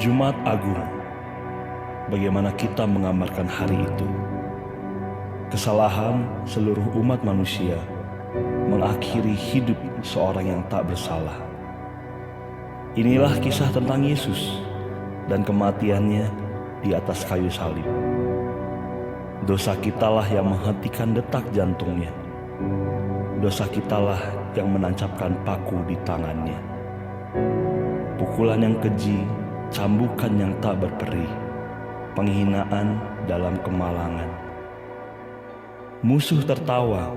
Jumat Agung, bagaimana kita menggambarkan hari itu? Kesalahan seluruh umat manusia mengakhiri hidup seorang yang tak bersalah. Inilah kisah tentang Yesus dan kematiannya di atas kayu salib. Dosa kitalah yang menghentikan detak jantungnya. Dosa kitalah yang menancapkan paku di tangannya. Pukulan yang keji, cambukan yang tak berperi, penghinaan dalam kemalangan. Musuh tertawa,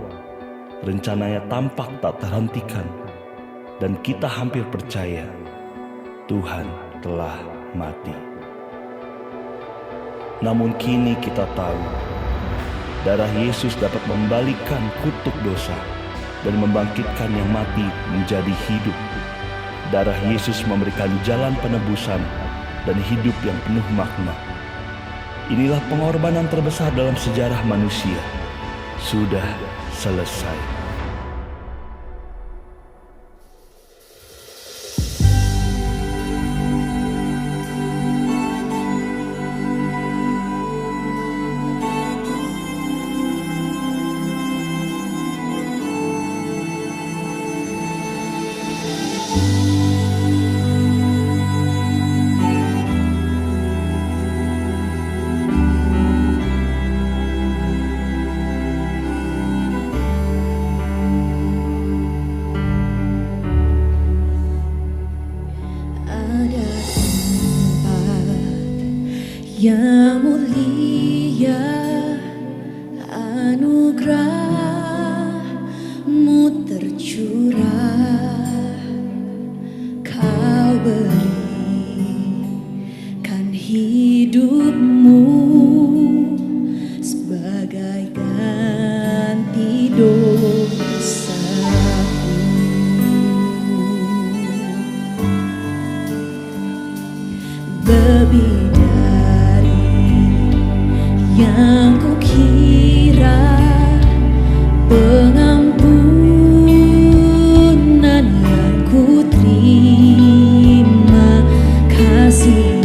rencananya tampak tak terhentikan, dan kita hampir percaya Tuhan telah mati. Namun kini kita tahu, darah Yesus dapat membalikkan kutuk dosa dan membangkitkan yang mati menjadi hidup. Darah Yesus memberikan jalan penebusan dan hidup yang penuh makna. Inilah pengorbanan terbesar dalam sejarah manusia. Sudah selesai. Yang mulia anugerah-Mu tercurah, Kau berikan hidup-Mu sebagai ganti dosaku. Lebih yang kukira, pengampunan yang ku terima, kasih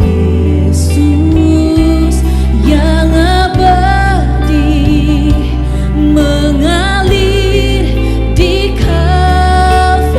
Yesus yang abadi mengalir di Kalvari.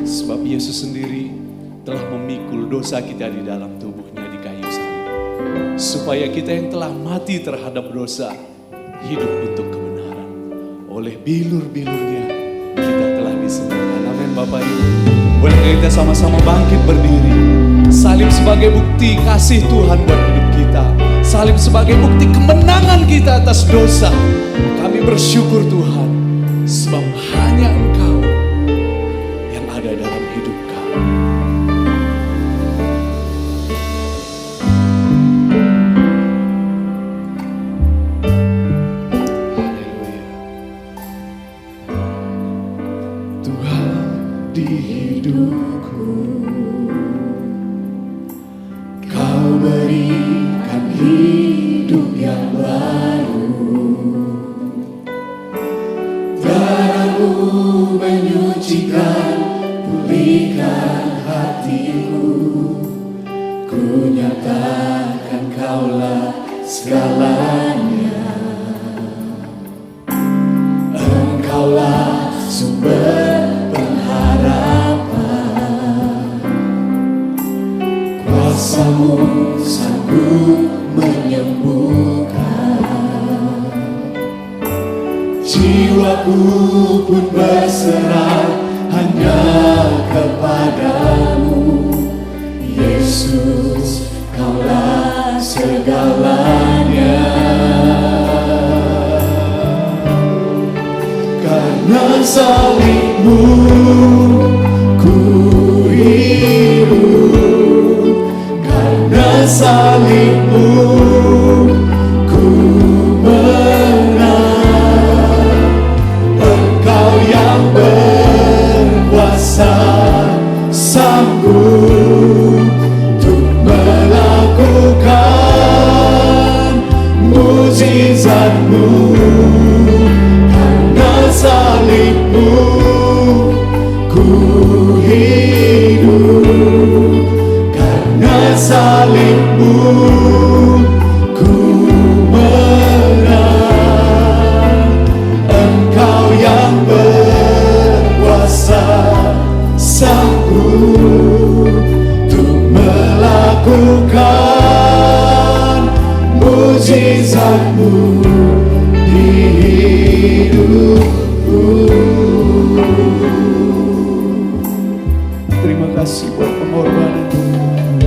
Sebab Yesus sendiri telah memikul dosa kita di dalam tubuhnya di kayu salib, supaya kita yang telah mati terhadap dosa hidup untuk kebenaran. Oleh bilur-bilurnya kita telah disembuhkan. Amin Bapak Ibu. Boleh kita sama-sama bangkit berdiri. Salib sebagai bukti kasih Tuhan buat hidup kita. Salib sebagai bukti kemenangan kita atas dosa. Kami bersyukur Tuhan, sebab hanya Engkau yang ada dalam hidup kami. Haleluya. Tuhan di hidupku, Kau berikan hidup yang baru. Darah-Mu menyucikan, pulihkan hatiku. Ku nyatakan Kaulah segalanya. Engkaulah sumber pengharapan. Kuasa-Mu sanggup menyembuhkan. Jiwaku pun berserah hanya kepadamu. Yesus, Kaulah segalanya. Karena salib-Mu ku hidup. Karena salib-Mu ku menang. Engkau yang berkuasa, sanggup untuk melakukan mujizat-Mu. Karena salib-Mu ku hidup. Karena salib-Mu ku menang. Engkau yang berkuasa, sanggup untuk melakukan mujizat-Mu di hidupku. Terima kasih buat pengorbanan Tuhan.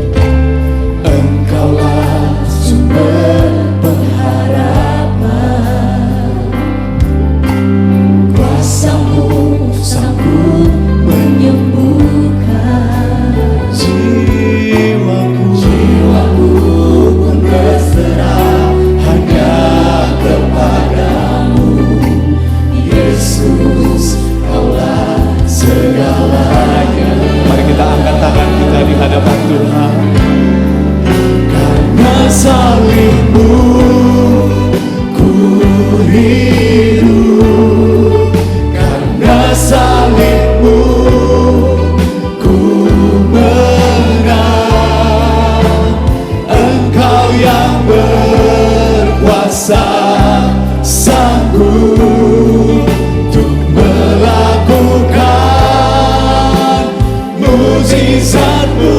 Engkaulah sumber pengharapan. Kuasa-Mu sanggup menyembuhkan. Jiwaku pun berserah hanya kepadamu. Yesus, Kaulah segalanya. Mari kita angkat tangan kita di hadapan Tuhan. Karena salib-Mu ku hidup. Karena salib-Mu ku menang. Engkau yang berkuasa, sanggup untuk melakukan mujizat-Mu.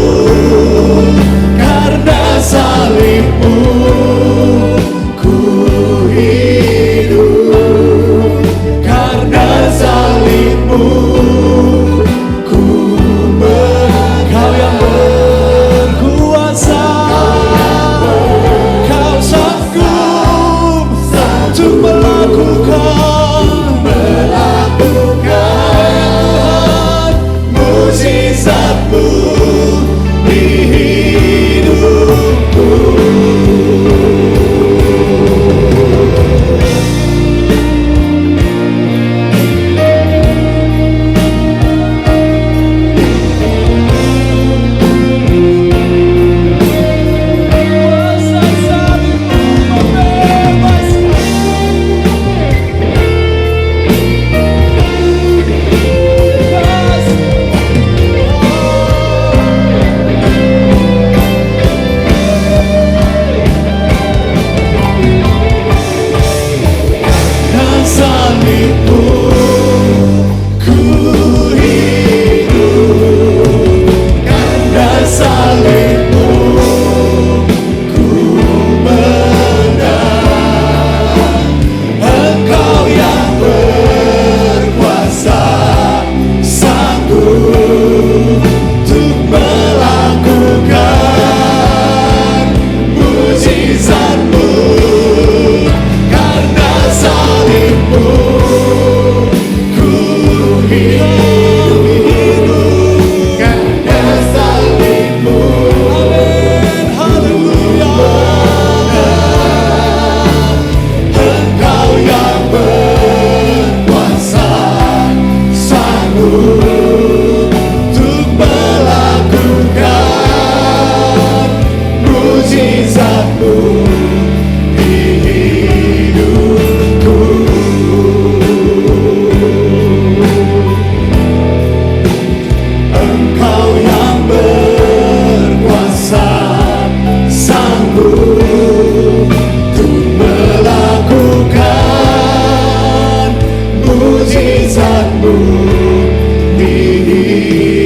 di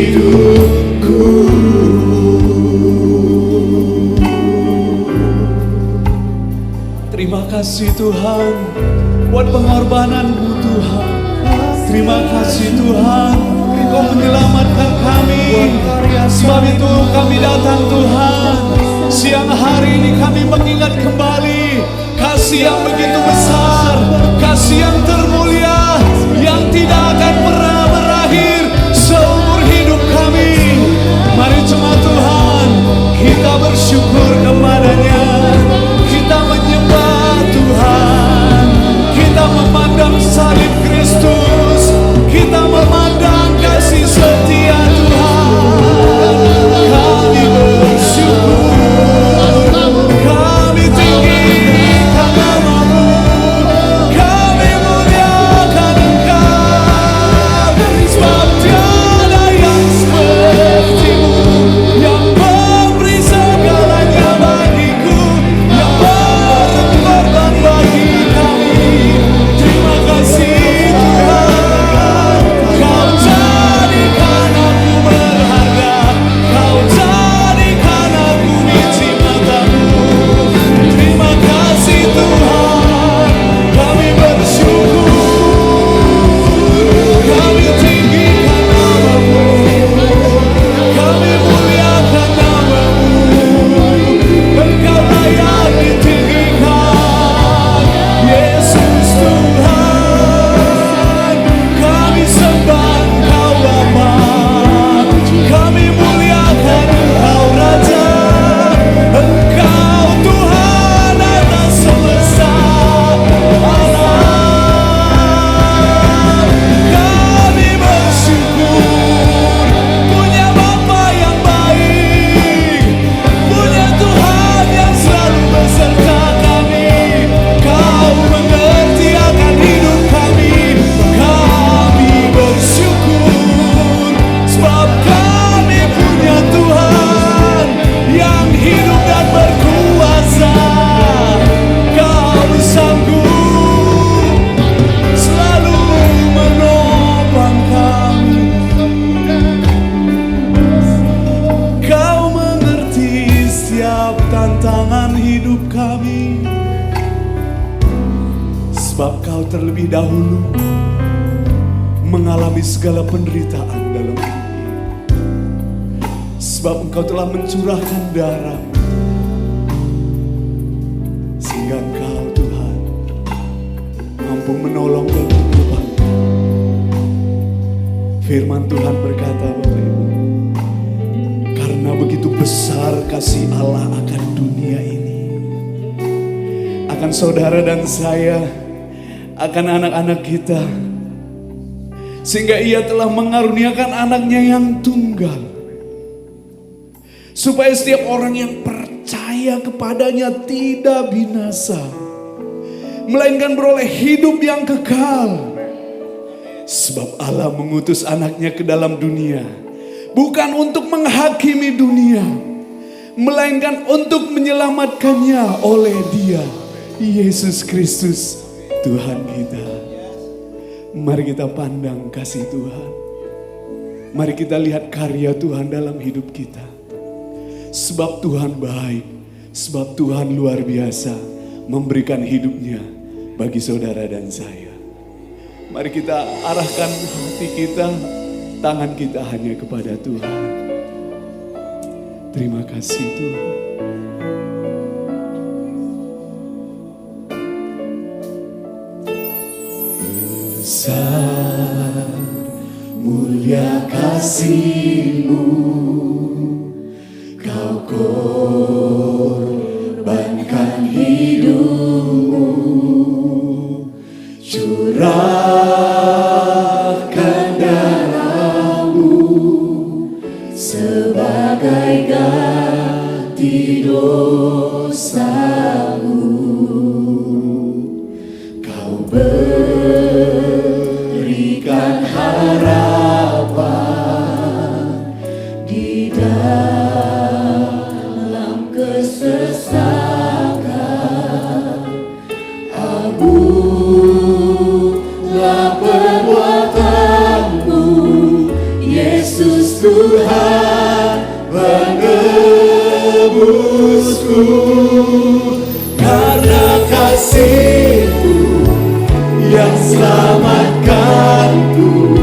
hidupku. Terima kasih Tuhan buat pengorbanan-Mu Tuhan. Terima kasih Tuhan, Engkau menyelamatkan kami. Sebab itu kami datang Tuhan. Siang hari ini kami mengingat kembali kasih yang begitu besar, kasih yang termulia, yang tidak akan pernah berakhir seumur hidup kami. Mari cuma Tuhan, kita bersyukur kepada-Nya. Kita menyembah Tuhan. Kita memandang salib Kristus. Kita memandang kasih setia Tuhan. Kami bersyukur. Kami tinggikan nama-Mu. Kami muliakan Engkau. Sebab tiada yang seperti-Mu, yang memberi segalanya bagiku, yang berkorban bagi kami. Terima kasih Tuhan, Kau jadikan aku berharga, Kau jadikan aku biji mata-Mu. Terima kasih Tuhan, kami bersyukur, kami tinggikan nama-Mu, kami muliakan nama-Mu. Engkau layak ditinggikan, Yesus Tuhan. Kami sembah Engkau Bapa, kami muliakan Engkau Raja. Engkau Tuhan atas semesta alam. Kami bersyukur punya Bapa yang baik, punya Tuhan yang selalu beserta kami. Kau mengerti akan hidup kami. Kami bersyukur sebab kami punya Tuhan yang hidup dan berkuasa. Kau sanggup selalu menopang kami. Kau mengerti setiap tantangan hidup kami. Sebab Kau terlebih dahulu mengalami segala penderitaan dalam hidup. Sebab Engkau telah mencurahkan darah, sehingga Engkau Tuhan mampu menolong dan menopang. Firman Tuhan berkata, Bapak Ibu, karena begitu besar kasih Allah akan dunia ini, akan saudara dan saya, akan anak-anak kita, sehingga Ia telah mengaruniakan anaknya yang tunggal, supaya setiap orang yang percaya kepadanya tidak binasa, melainkan beroleh hidup yang kekal. Sebab Allah mengutus anaknya ke dalam dunia, bukan untuk menghakimi dunia, melainkan untuk menyelamatkannya oleh Dia, Yesus Kristus Tuhan kita. Mari kita pandang kasih Tuhan. Mari kita lihat karya Tuhan dalam hidup kita. Sebab Tuhan baik, sebab Tuhan luar biasa memberikan hidupnya bagi saudara dan saya. Mari kita arahkan hati kita, tangan kita hanya kepada Tuhan. Terima kasih Tuhan. Besar mulia kasih-Mu, Kau korbankan hidup-Mu, curahkan darah-Mu sebagai ganti dosa-Mu. Kau berikan harapan di dalam kesesakan. Abulah perbuatan Yesus Tuhan menebusku. Karena kasih-Mu yang selamatkanku,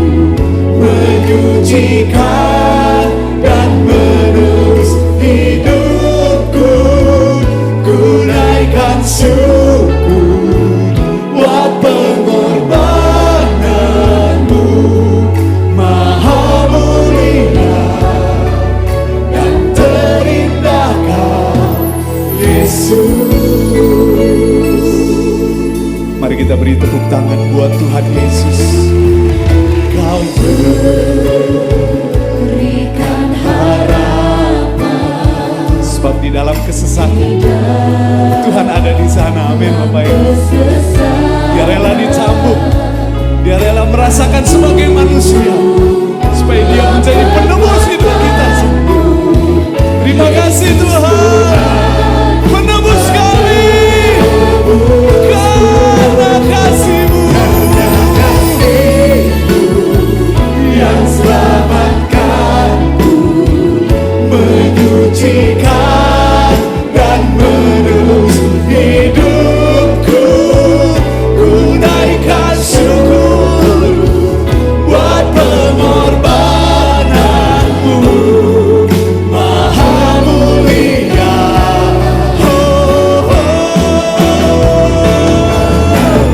menyucikan dan menebus hidupku. Ku naikkan syukur buat pengorbanan-Mu, Maha mulia dan terindah Kau, Yesus. Mari kita beri tepuk tangan buat Tuhan Yesus. Kau berikan harapan, sebab di dalam kesesatan Tuhan ada di sana. Amin Bapak Ibu. Dia rela dicambuk, Dia rela merasakan sebagai manusia supaya Dia menjadi penebus hidup kita semua. Terima kasih Tuhan, menebus kami karena kasih-Mu yang selamatkanku, menyucikan dan menebus hidupku. Ku naikkan syukur buat pengorbanan-Mu, Maha mulia. Oh,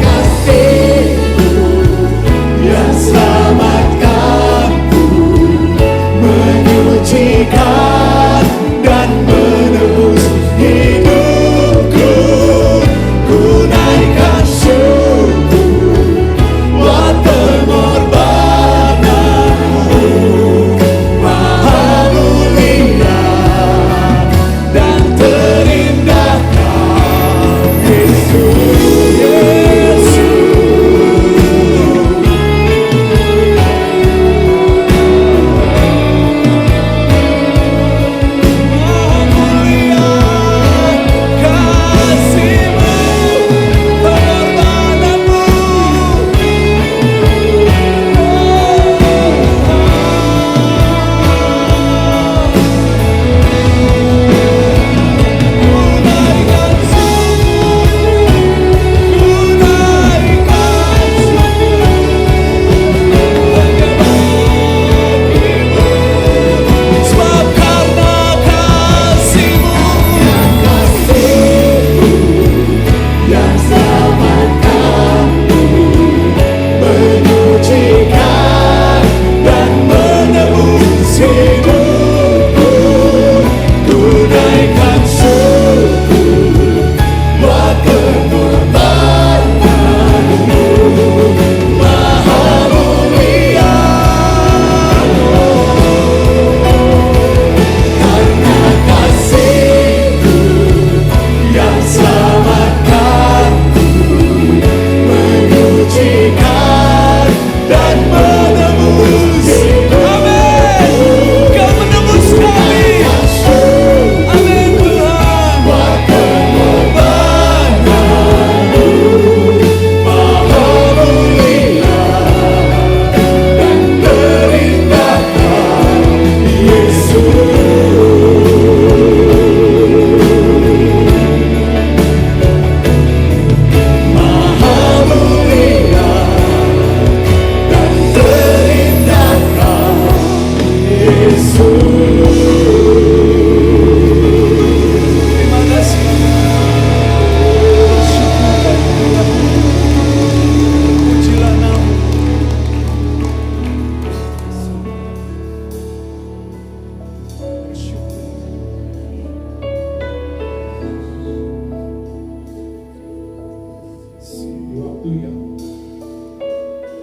kasih-Mu yang selamatkanku, menyucikan dan menebus hidupku. Ku naikkan syukur buat pengorbanan-Mu, Maha mulia dan terindah Kau, Yesus.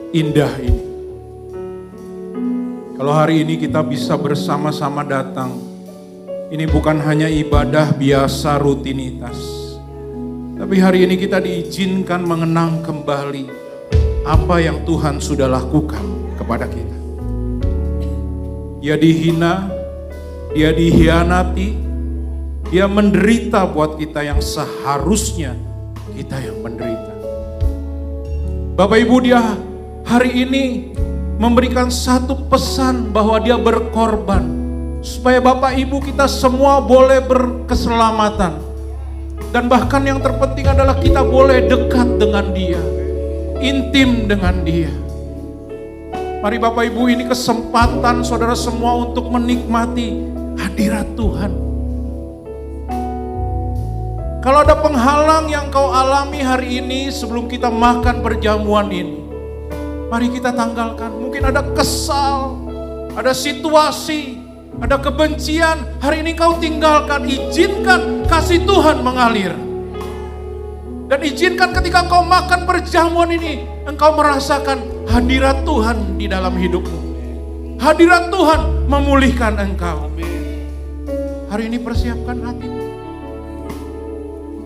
Indah ini. Kalau hari ini kita bisa bersama-sama datang, ini bukan hanya ibadah biasa rutinitas, tapi hari ini kita diizinkan mengenang kembali apa yang Tuhan sudah lakukan kepada kita. Dia dihina, Dia dihianati, Dia menderita buat kita yang seharusnya kita yang menderita. Bapak Ibu, Dia hari ini memberikan satu pesan bahwa dia berkorban supaya Bapak Ibu kita semua boleh berkeselamatan. Dan bahkan yang terpenting adalah kita boleh dekat dengan dia, intim dengan dia. Mari Bapak Ibu, ini kesempatan saudara semua untuk menikmati hadirat Tuhan. Kalau ada penghalang yang kau alami hari ini sebelum kita makan perjamuan ini, mari kita tanggalkan. Mungkin ada kesal, ada situasi, ada kebencian, hari ini kau tinggalkan. Izinkan kasih Tuhan mengalir. Dan izinkan ketika kau makan perjamuan ini, engkau merasakan hadirat Tuhan di dalam hidupmu. Hadirat Tuhan memulihkan engkau. Hari ini persiapkan hatimu.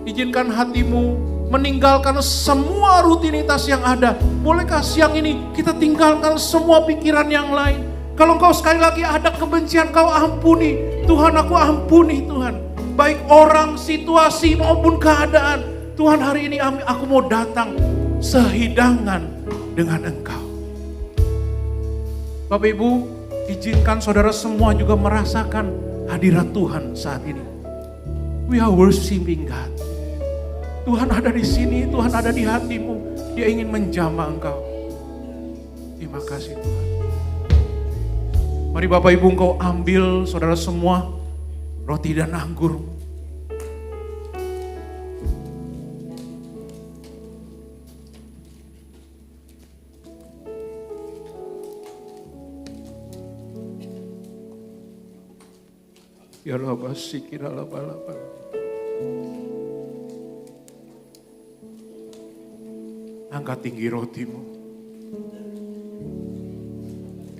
Izinkan hatimu meninggalkan semua rutinitas yang ada. Bolehkah siang ini kita tinggalkan semua pikiran yang lain? Kalau engkau sekali lagi ada kebencian, kau ampuni. Tuhan, aku ampuni Tuhan. Baik orang, situasi maupun keadaan. Tuhan, hari ini aku mau datang sehidangan dengan engkau. Bapak Ibu, izinkan saudara semua juga merasakan hadirat Tuhan saat ini. We are worshiping God. Tuhan ada di sini, Tuhan ada di hatimu. Dia ingin menjamah engkau. Terima kasih Tuhan. Mari Bapak Ibu, engkau ambil saudara semua roti dan anggur. Ya Allah, sikirala balaba. Angkat tinggi rotimu.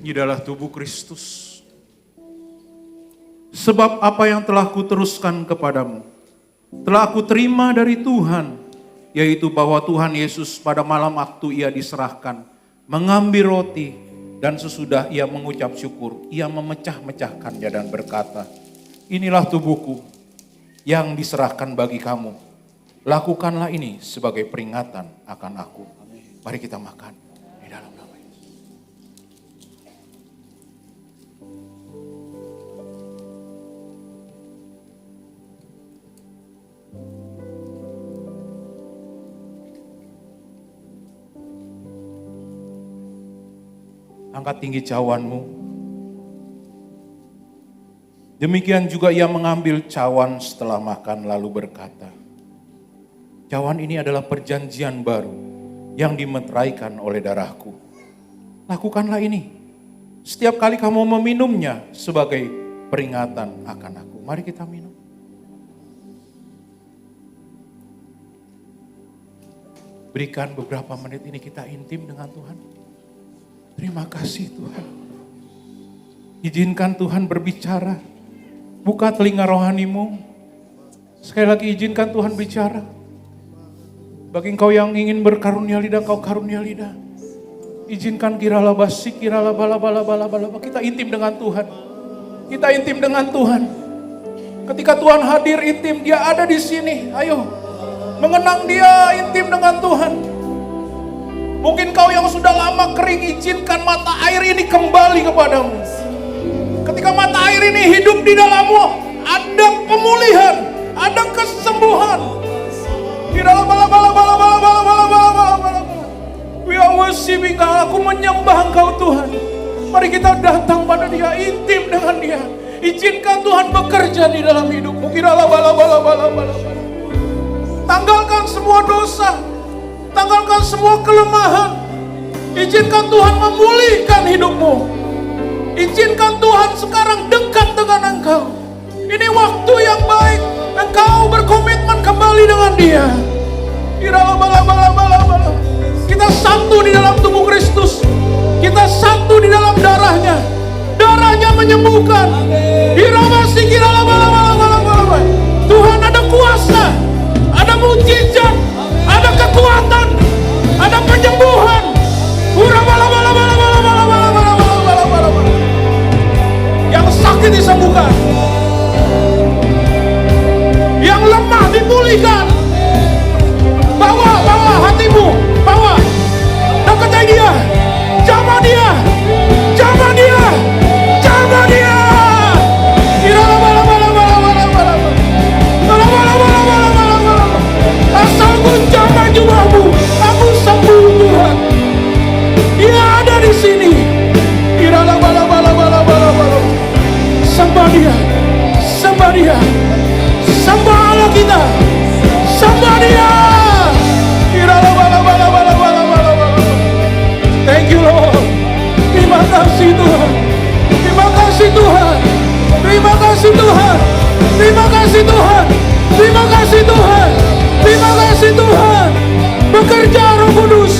Ini adalah tubuh Kristus. Sebab apa yang telah kuteruskan kepadamu, telah aku terima dari Tuhan, yaitu bahwa Tuhan Yesus pada malam waktu ia diserahkan, mengambil roti, dan sesudah ia mengucap syukur, ia memecah-mecahkannya dan berkata, inilah tubuhku yang diserahkan bagi kamu. Lakukanlah ini sebagai peringatan akan aku. Mari kita makan di dalam nama Yesus. Angkat tinggi cawanmu. Demikian juga ia mengambil cawan setelah makan lalu berkata, cawan ini adalah perjanjian baru yang dimeteraikan oleh darahku. Lakukanlah ini setiap kali kamu meminumnya sebagai peringatan akan aku. Mari kita minum. Berikan beberapa menit ini kita intim dengan Tuhan. Terima kasih Tuhan. Izinkan Tuhan berbicara. Buka telinga rohanimu. Sekali lagi izinkan Tuhan bicara. Bagi engkau yang ingin berkarunia lidah, kau karunia lidah. Izinkan kirala basi, kirala bala. Kita intim dengan Tuhan. Kita intim dengan Tuhan. Ketika Tuhan hadir intim, dia ada di sini. Ayo, mengenang dia, intim dengan Tuhan. Mungkin kau yang sudah lama kering, izinkan mata air ini kembali kepadamu. Ketika mata air ini hidup di dalammu, ada pemulihan, ada kesembuhan. We are worshiping God. Aku menyembah Engkau Tuhan. Mari kita datang pada Dia, intim dengan Dia. Izinkan Tuhan bekerja di dalam hidupmu. Tanggalkan semua dosa, tanggalkan semua kelemahan. Izinkan Tuhan memulihkan hidupmu. Izinkan Tuhan sekarang dekat dengan engkau. Ini waktu yang baik. Engkau berkomitmen kembali dengan Dia. Kita satu di dalam tubuh Kristus. Kita satu di dalam darahnya. Darahnya menyembuhkan. Tuhan ada kuasa, ada mujizat, ada kekuatan, ada penyembuhan. Yang sakit disembuhkan, yang lemah dipulihkan. Bawa hatimu, bawa deketai Dia, jamah Dia. Tuhan. Terima kasih Tuhan. Terima kasih Tuhan. Bekerja Roh Kudus.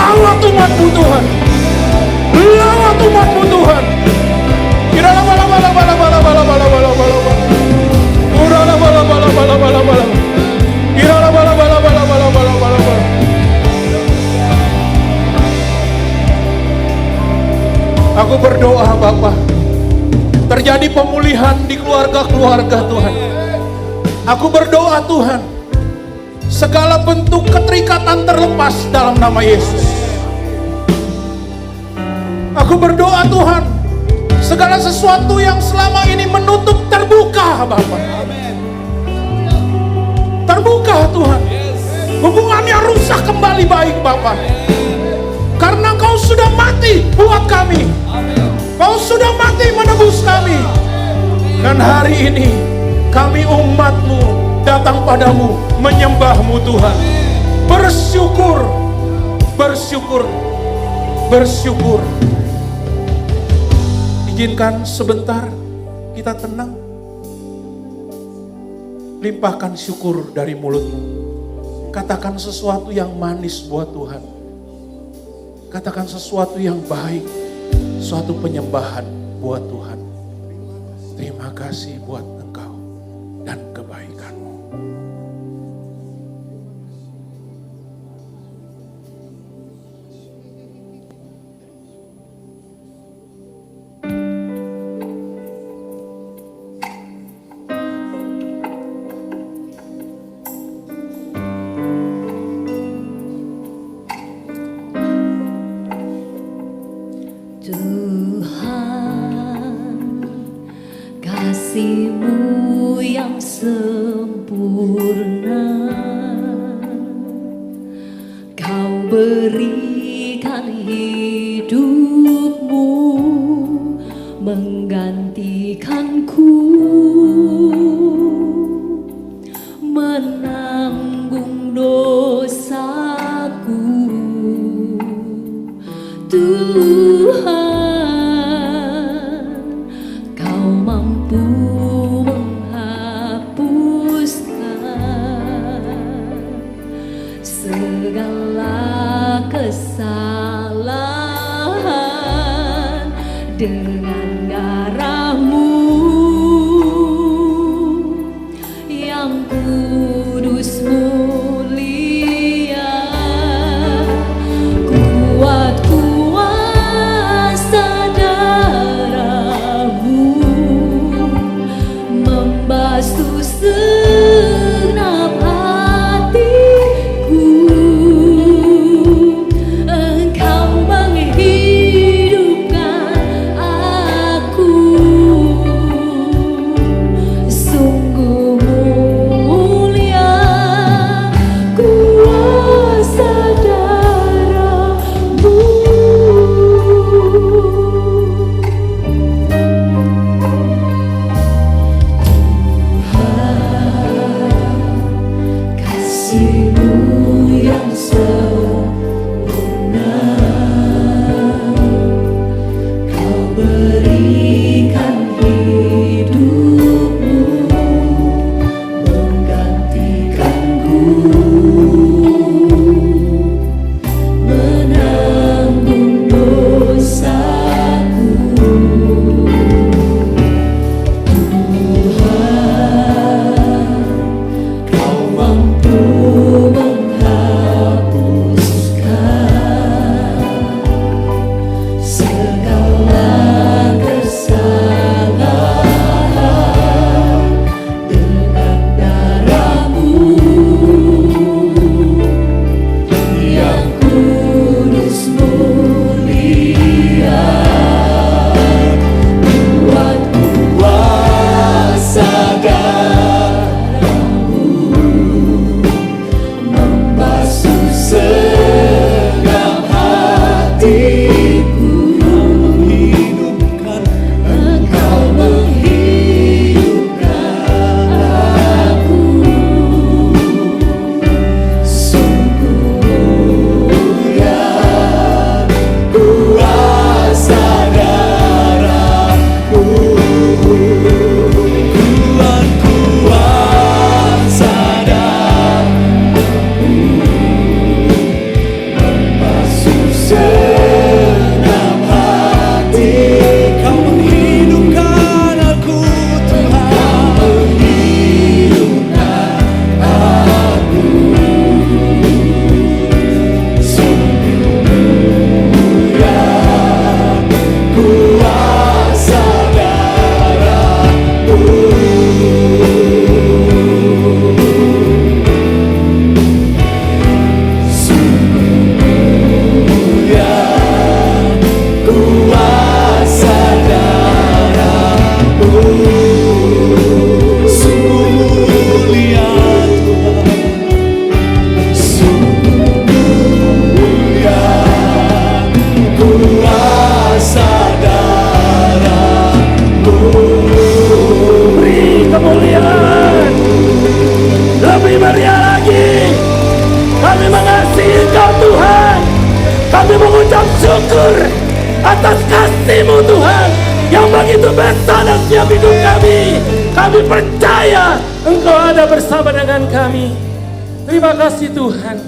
Lawat umat-Mu Tuhan. Lawat umat-Mu Tuhan. Aku berdoa Bapa, terjadi pemulihan di keluarga-keluarga Tuhan. Aku berdoa Tuhan, segala bentuk keterikatan terlepas dalam nama Yesus. Aku berdoa Tuhan, segala sesuatu yang selama ini menutup terbuka Bapa. Terbuka Tuhan. Hubungannya rusak kembali baik Bapa. Karena Kau sudah mati buat kami. Kau sudah mati menebus kami. Dan hari ini kami umat-Mu datang padamu, menyembah-Mu Tuhan. Bersyukur, bersyukur, bersyukur. Izinkan sebentar kita tenang. Limpahkan syukur dari mulut-Mu. Katakan sesuatu yang manis buat Tuhan. Katakan sesuatu yang baik, suatu penyembahan buat Tuhan. Terima kasih buat Engkau dan kebaikan-Mu. Tuhan, kasih-Mu yang sempurna Kau berikan hidup-Mu menggantikanku, menanggung dosaku. Tuhan, Kau mampu menghapuskan segala kesalahan dengan darah-Mu yang kudus mulia. Kuat kuasa darah-Mu membasuh segenap hatiku. Engkau menghidupkan Kami mengucap syukur atas kasih-Mu Tuhan yang begitu besar dan setiap hidup kami. Kami percaya Engkau ada bersama dengan kami. Terima kasih Tuhan,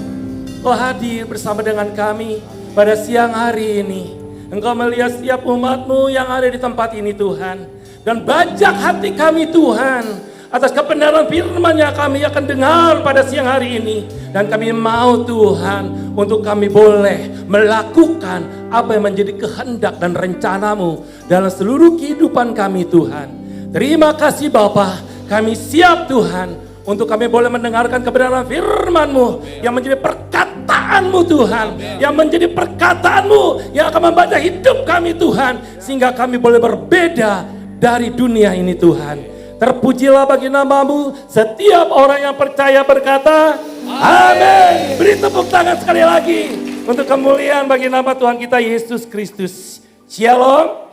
Kau hadir bersama dengan kami pada siang hari ini. Engkau melihat setiap umat-Mu yang ada di tempat ini Tuhan. Dan bajak hati kami Tuhan atas kebenaran firman yang kami akan dengar pada siang hari ini. Dan kami mau Tuhan untuk kami boleh melakukan apa yang menjadi kehendak dan rencana-Mu dalam seluruh kehidupan kami Tuhan. Terima kasih Bapa, kami siap Tuhan untuk kami boleh mendengarkan kebenaran firman-Mu yang menjadi perkataan-Mu Tuhan. Yang menjadi perkataan-Mu yang akan membaca hidup kami Tuhan. Sehingga kami boleh berbeda dari dunia ini Tuhan. Terpujilah bagi nama-Mu. Setiap orang yang percaya berkata, amin. Beri tepuk tangan sekali lagi untuk kemuliaan bagi nama Tuhan kita Yesus Kristus. Shalom.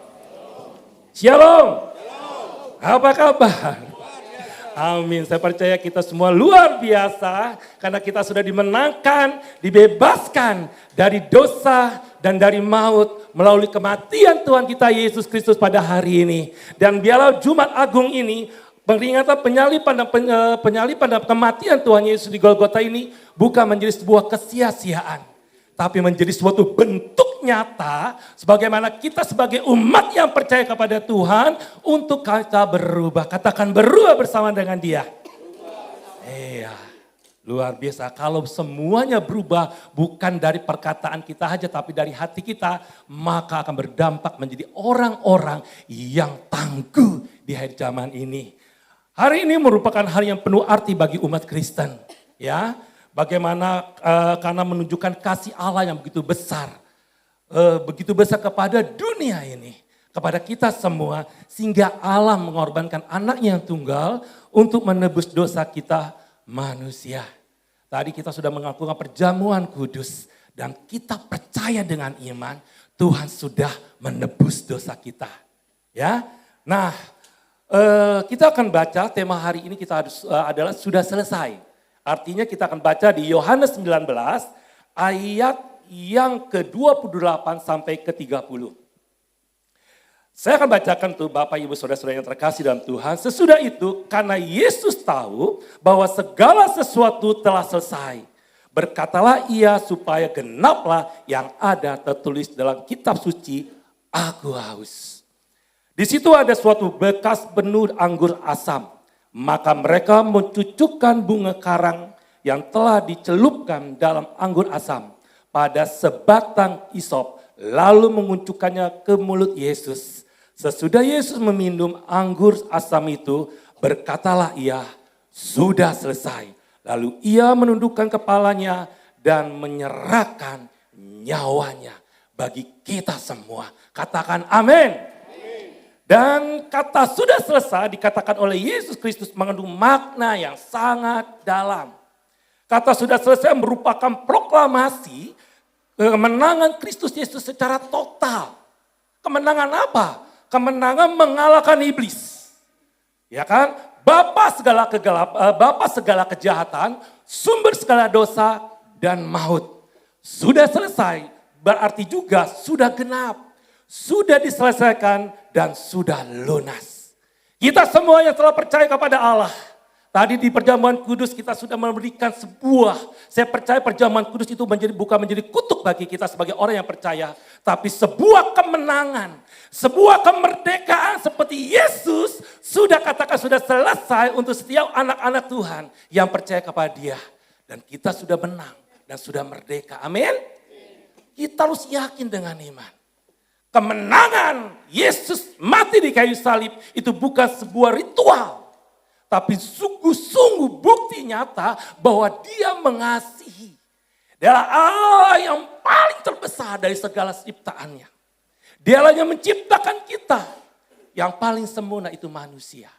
Shalom. Apa kabar? Amin. Saya percaya kita semua luar biasa karena kita sudah dimenangkan, dibebaskan dari dosa dan dari maut melalui kematian Tuhan kita Yesus Kristus pada hari ini. Dan biarlah Jumat Agung ini peringatan penyaliban dan kematian Tuhan Yesus di Golgota ini bukan menjadi sebuah kesia-siaan, tapi menjadi suatu bentuk nyata sebagaimana kita sebagai umat yang percaya kepada Tuhan untuk kita berubah. Katakan berubah bersama dengan Dia. Iya, luar biasa. Kalau semuanya berubah bukan dari perkataan kita saja tapi dari hati kita, maka akan berdampak menjadi orang-orang yang tangguh di akhir zaman ini. Hari ini merupakan hari yang penuh arti bagi umat Kristen, ya. Bagaimana karena menunjukkan kasih Allah yang begitu besar kepada dunia ini, kepada kita semua, sehingga Allah mengorbankan anaknya yang tunggal untuk menebus dosa kita manusia. Tadi kita sudah melakukan perjamuan kudus dan kita percaya dengan iman Tuhan sudah menebus dosa kita. Ya, nah kita akan baca tema hari ini adalah sudah selesai. Artinya kita akan baca di Yohanes 19 ayat yang ke-28 sampai ke-30. Saya akan bacakan tuh Bapak Ibu Saudara-saudara yang terkasih dalam Tuhan. Sesudah itu karena Yesus tahu bahwa segala sesuatu telah selesai. Berkatalah ia supaya genaplah yang ada tertulis dalam kitab suci, aku haus. Di situ ada suatu bekas penuh anggur asam. Maka mereka mencucukkan bunga karang yang telah dicelupkan dalam anggur asam pada sebatang isop, lalu menguncukannya ke mulut Yesus. Sesudah Yesus meminum anggur asam itu, berkatalah ia, sudah selesai. Lalu ia menundukkan kepalanya dan menyerahkan nyawanya bagi kita semua. Katakan amin. Dan kata sudah selesai dikatakan oleh Yesus Kristus mengandung makna yang sangat dalam. Kata sudah selesai merupakan proklamasi kemenangan Kristus Yesus secara total. Kemenangan apa? Kemenangan mengalahkan iblis. Ya kan? Bapa segala kejahatan, sumber segala dosa dan maut. Sudah selesai berarti juga sudah genap. Sudah diselesaikan dan sudah lunas. Kita semua yang telah percaya kepada Allah. Tadi di perjamuan kudus kita sudah memberikan saya percaya perjamuan kudus itu bukan menjadi kutuk bagi kita sebagai orang yang percaya. Tapi sebuah kemenangan, sebuah kemerdekaan seperti Yesus sudah katakan sudah selesai untuk setiap anak-anak Tuhan yang percaya kepada Dia. Dan kita sudah menang dan sudah merdeka. Amin. Kita harus yakin dengan iman. Kemenangan Yesus mati di kayu salib itu bukan sebuah ritual. Tapi sungguh-sungguh bukti nyata bahwa Dia mengasihi. Dialah Allah yang paling terbesar dari segala ciptaannya. Dialah yang menciptakan kita. Yang paling sempurna itu manusia.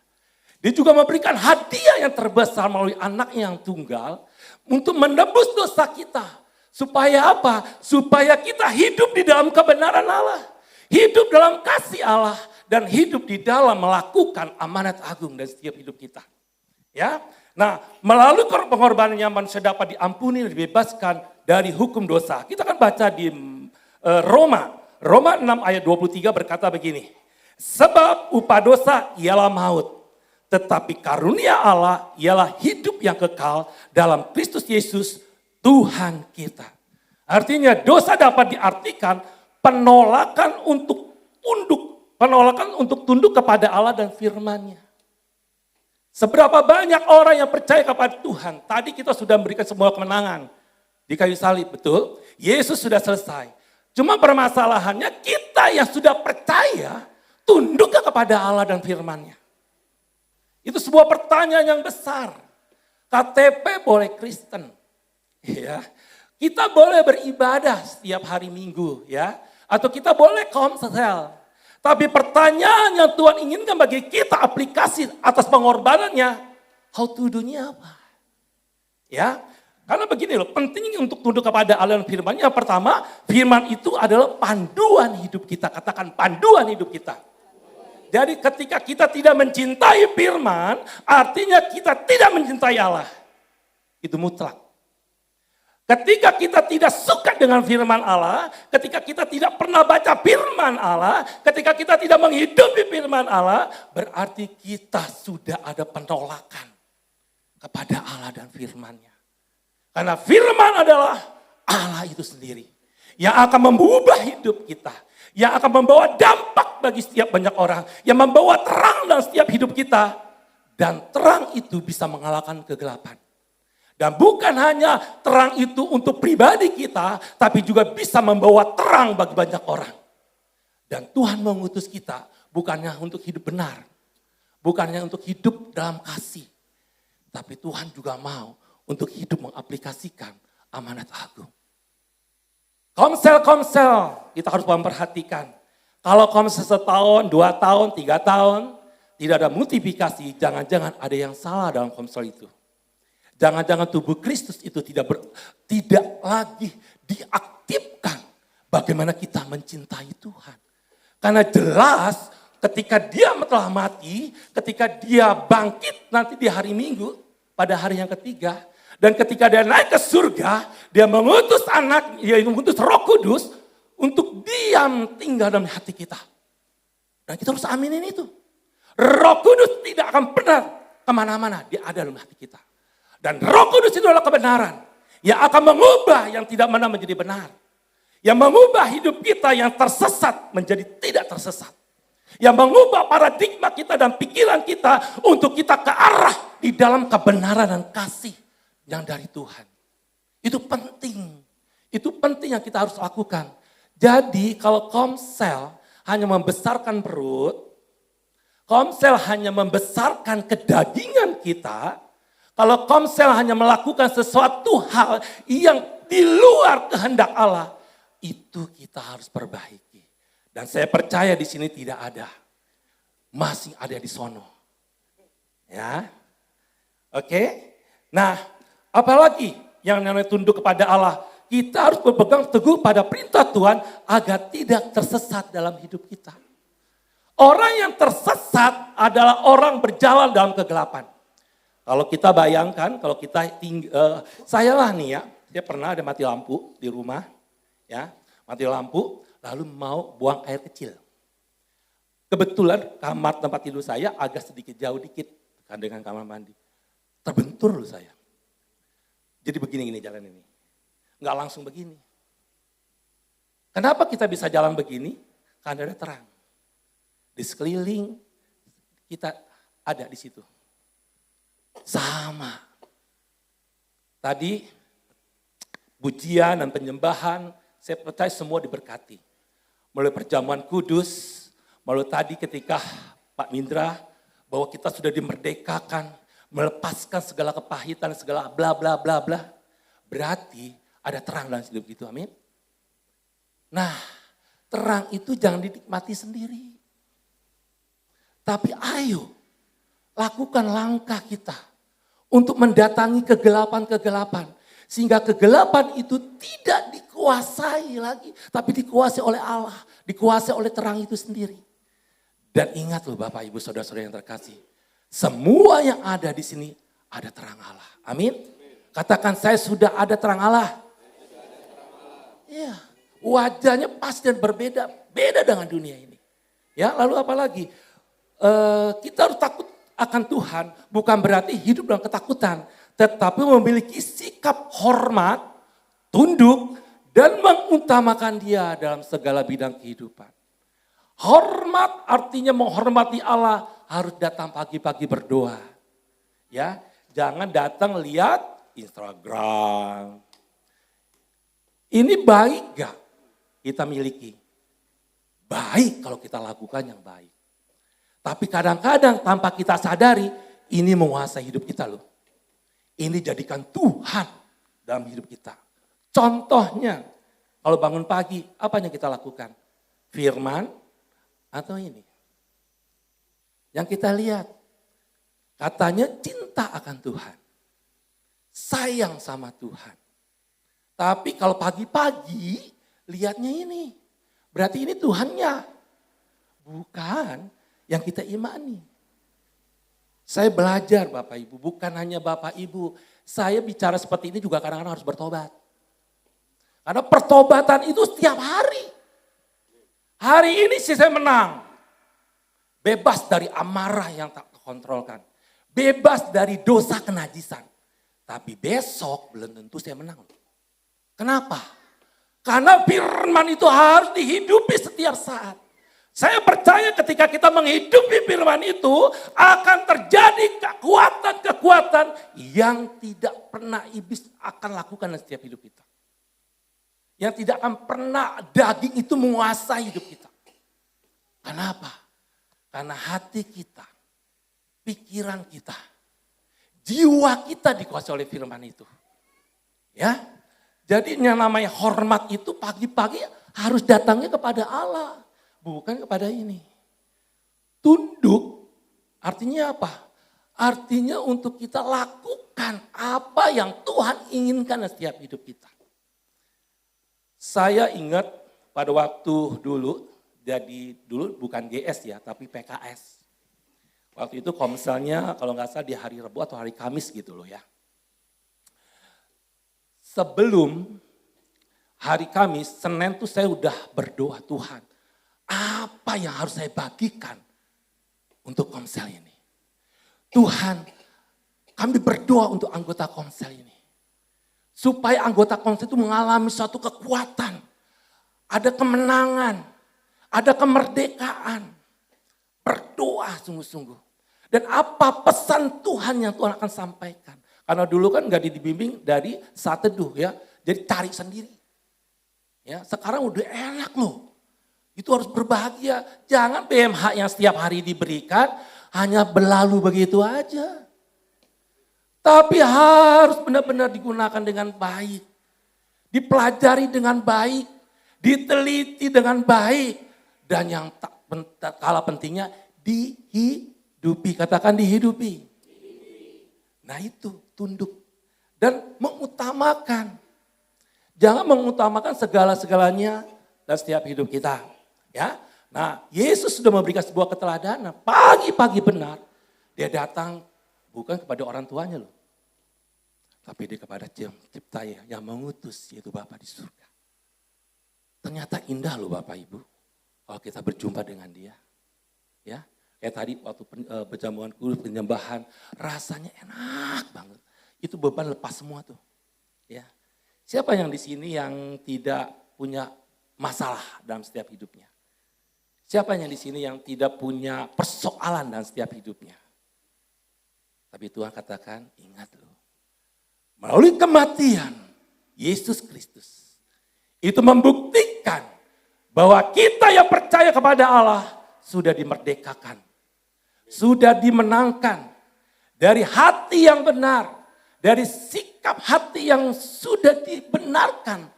Dia juga memberikan hadiah yang terbesar melalui anaknya yang tunggal. Untuk menebus dosa kita. Supaya apa? Supaya kita hidup di dalam kebenaran Allah. Hidup dalam kasih Allah dan hidup di dalam melakukan amanat agung dari setiap hidup kita. Ya, nah melalui pengorbanan yang manusia dapat diampuni dan dibebaskan dari hukum dosa. Kita akan baca di Roma 6 ayat 23 berkata begini. Sebab upah dosa ialah maut, tetapi karunia Allah ialah hidup yang kekal dalam Kristus Yesus Tuhan kita. Artinya dosa dapat diartikan penolakan untuk tunduk kepada Allah dan firman-Nya. Seberapa banyak orang yang percaya kepada Tuhan. Tadi kita sudah memberikan semua kemenangan di kayu salib, betul? Yesus sudah selesai. Cuma permasalahannya kita yang sudah percaya tunduk kepada Allah dan firman-Nya. Itu sebuah pertanyaan yang besar. KTP boleh Kristen, ya. Kita boleh beribadah setiap hari Minggu, ya. Atau kita boleh komsel. Tapi pertanyaan yang Tuhan inginkan bagi kita aplikasi atas pengorbanannya, how to do-nya apa? Ya, karena begini loh, pentingnya untuk tunduk kepada Allah dan firman-Nya. Yang pertama, firman itu adalah panduan hidup kita. Katakan panduan hidup kita. Jadi ketika kita tidak mencintai firman, artinya kita tidak mencintai Allah. Itu mutlak. Ketika kita tidak suka dengan firman Allah, ketika kita tidak pernah baca firman Allah, ketika kita tidak menghidupi firman Allah, berarti kita sudah ada penolakan kepada Allah dan firman-Nya. Karena firman adalah Allah itu sendiri yang akan mengubah hidup kita, yang akan membawa dampak bagi setiap banyak orang, yang membawa terang dalam setiap hidup kita, dan terang itu bisa mengalahkan kegelapan. Dan bukan hanya terang itu untuk pribadi kita, tapi juga bisa membawa terang bagi banyak orang. Dan Tuhan mengutus kita bukannya untuk hidup benar, bukannya untuk hidup dalam kasih, tapi Tuhan juga mau untuk hidup mengaplikasikan amanat agung. Komsel, kita harus memperhatikan. Kalau komsel 1 tahun, 2 tahun, 3 tahun, tidak ada multiplikasi, jangan-jangan ada yang salah dalam komsel itu. Jangan-jangan tubuh Kristus itu tidak lagi diaktifkan. Bagaimana kita mencintai Tuhan. Karena jelas ketika dia telah mati, ketika dia bangkit nanti di hari Minggu, pada hari yang ketiga, dan ketika dia naik ke surga, dia mengutus Roh Kudus untuk diam tinggal dalam hati kita. Dan kita harus aminin itu. Roh Kudus tidak akan pernah kemana-mana, dia ada dalam hati kita. Dan Roh Kudus itu adalah kebenaran yang akan mengubah yang tidak benar menjadi benar. Yang mengubah hidup kita yang tersesat menjadi tidak tersesat. Yang mengubah paradigma kita dan pikiran kita untuk kita ke arah di dalam kebenaran dan kasih yang dari Tuhan. Itu penting. Itu penting yang kita harus lakukan. Jadi kalau komsel hanya membesarkan perut, komsel hanya membesarkan kedagingan kita, kalau komsel hanya melakukan sesuatu hal yang di luar kehendak Allah, itu kita harus perbaiki. Dan saya percaya di sini tidak ada. Masih ada di sono. Ya. Oke. Nah, apalagi yang namanya tunduk kepada Allah. Kita harus berpegang teguh pada perintah Tuhan agar tidak tersesat dalam hidup kita. Orang yang tersesat adalah orang berjalan dalam kegelapan. Kalau kita bayangkan, kalau kita saya lah nih ya, saya pernah ada mati lampu di rumah, ya, mati lampu, lalu mau buang air kecil. Kebetulan kamar tempat tidur saya agak sedikit jauh dikit kan dengan kamar mandi. Terbentur loh saya. Jadi begini jalan ini, nggak langsung begini. Kenapa kita bisa jalan begini? Karena ada terang. Di sekeliling kita ada di situ. Sama. Tadi pujian dan penyembahan, saya percaya semua diberkati. Melalui perjamuan kudus, melalui tadi ketika Pak Mindra, bahwa kita sudah dimerdekakan, melepaskan segala kepahitan, segala bla bla bla bla. Berarti ada terang dalam hidup itu, amin. Nah, terang itu jangan dinikmati sendiri. Tapi ayo, lakukan langkah kita untuk mendatangi kegelapan-kegelapan. Sehingga kegelapan itu tidak dikuasai lagi. Tapi dikuasai oleh Allah. Dikuasai oleh terang itu sendiri. Dan ingat loh Bapak Ibu Saudara-saudara yang terkasih. Semua yang ada di sini ada terang Allah. Amin. Katakan saya sudah ada terang Allah. Iya. Wajahnya pas dan berbeda, beda dengan dunia ini. Ya, lalu apa lagi? Kita harus takut akan Tuhan, bukan berarti hidup dalam ketakutan, tetapi memiliki sikap hormat, tunduk, dan mengutamakan Dia dalam segala bidang kehidupan. Hormat artinya menghormati Allah, harus datang pagi-pagi berdoa. Ya, jangan datang lihat Instagram. Ini baik gak kita miliki? Baik kalau kita lakukan yang baik. Tapi kadang-kadang tanpa kita sadari, ini menguasai hidup kita loh. Ini jadikan Tuhan dalam hidup kita. Contohnya, kalau bangun pagi, apa yang kita lakukan? Firman atau ini? Yang kita lihat, katanya cinta akan Tuhan. Sayang sama Tuhan. Tapi kalau pagi-pagi, lihatnya ini. Berarti ini Tuhannya. Bukan yang kita imani. Saya belajar Bapak Ibu, bukan hanya Bapak Ibu. Saya bicara seperti ini juga kadang-kadang harus bertobat. Karena pertobatan itu setiap hari. Hari ini sih saya menang. Bebas dari amarah yang tak terkontrolkan. Bebas dari dosa kenajisan. Tapi besok belum tentu saya menang. Kenapa? Karena firman itu harus dihidupi setiap saat. Saya percaya ketika kita menghidupi firman itu akan terjadi kekuatan-kekuatan yang tidak pernah iblis akan lakukan dalam setiap hidup kita. Yang tidak akan pernah daging itu menguasai hidup kita. Kenapa? Karena hati kita, pikiran kita, jiwa kita dikuasai oleh firman itu. Ya, jadi yang namanya hormat itu pagi-pagi harus datangnya kepada Allah, bukan kepada ini. Tunduk artinya apa? Artinya untuk kita lakukan apa yang Tuhan inginkan dalam setiap hidup kita. Saya ingat pada waktu dulu, jadi dulu bukan GS ya, tapi PKS. Waktu itu komselnya kalau nggak salah di hari Rabu atau hari Kamis gitu loh ya. Sebelum hari Kamis, Senin tuh saya udah berdoa, Tuhan, apa yang harus saya bagikan untuk komsel ini? Tuhan, kami berdoa untuk anggota komsel ini. Supaya anggota komsel itu mengalami suatu kekuatan. Ada kemenangan, ada kemerdekaan. Berdoa sungguh-sungguh. Dan apa pesan Tuhan yang Tuhan akan sampaikan. Karena dulu kan gak dibimbing dari saat teduh ya. Jadi cari sendiri. Ya, sekarang udah enak loh. Itu harus berbahagia. Jangan BMH yang setiap hari diberikan hanya berlalu begitu aja. Tapi harus benar-benar digunakan dengan baik. Dipelajari dengan baik. Diteliti dengan baik. Dan yang tak kalah pentingnya dihidupi. Katakan dihidupi. Nah itu tunduk. Dan mengutamakan. Jangan mengutamakan segala-segalanya dalam setiap hidup kita. Ya, nah Yesus sudah memberikan sebuah keteladanan. Pagi-pagi benar. Dia datang bukan kepada orang tuanya loh. Tapi dia kepada ciptanya yang mengutus yaitu Bapa di surga. Ternyata indah loh Bapak Ibu. Kalau kita berjumpa dengan dia. Ya, kayak tadi waktu perjamuan kudus, penyembahan. Rasanya enak banget. Itu beban lepas semua tuh. Ya. Siapa yang di sini yang tidak punya masalah dalam setiap hidupnya? Siapa yang di sini yang tidak punya persoalan dalam setiap hidupnya? Tapi Tuhan katakan, ingat loh. Melalui kematian Yesus Kristus. Itu membuktikan bahwa kita yang percaya kepada Allah sudah dimerdekakan. Sudah dimenangkan. Dari hati yang benar. Dari sikap hati yang sudah dibenarkan.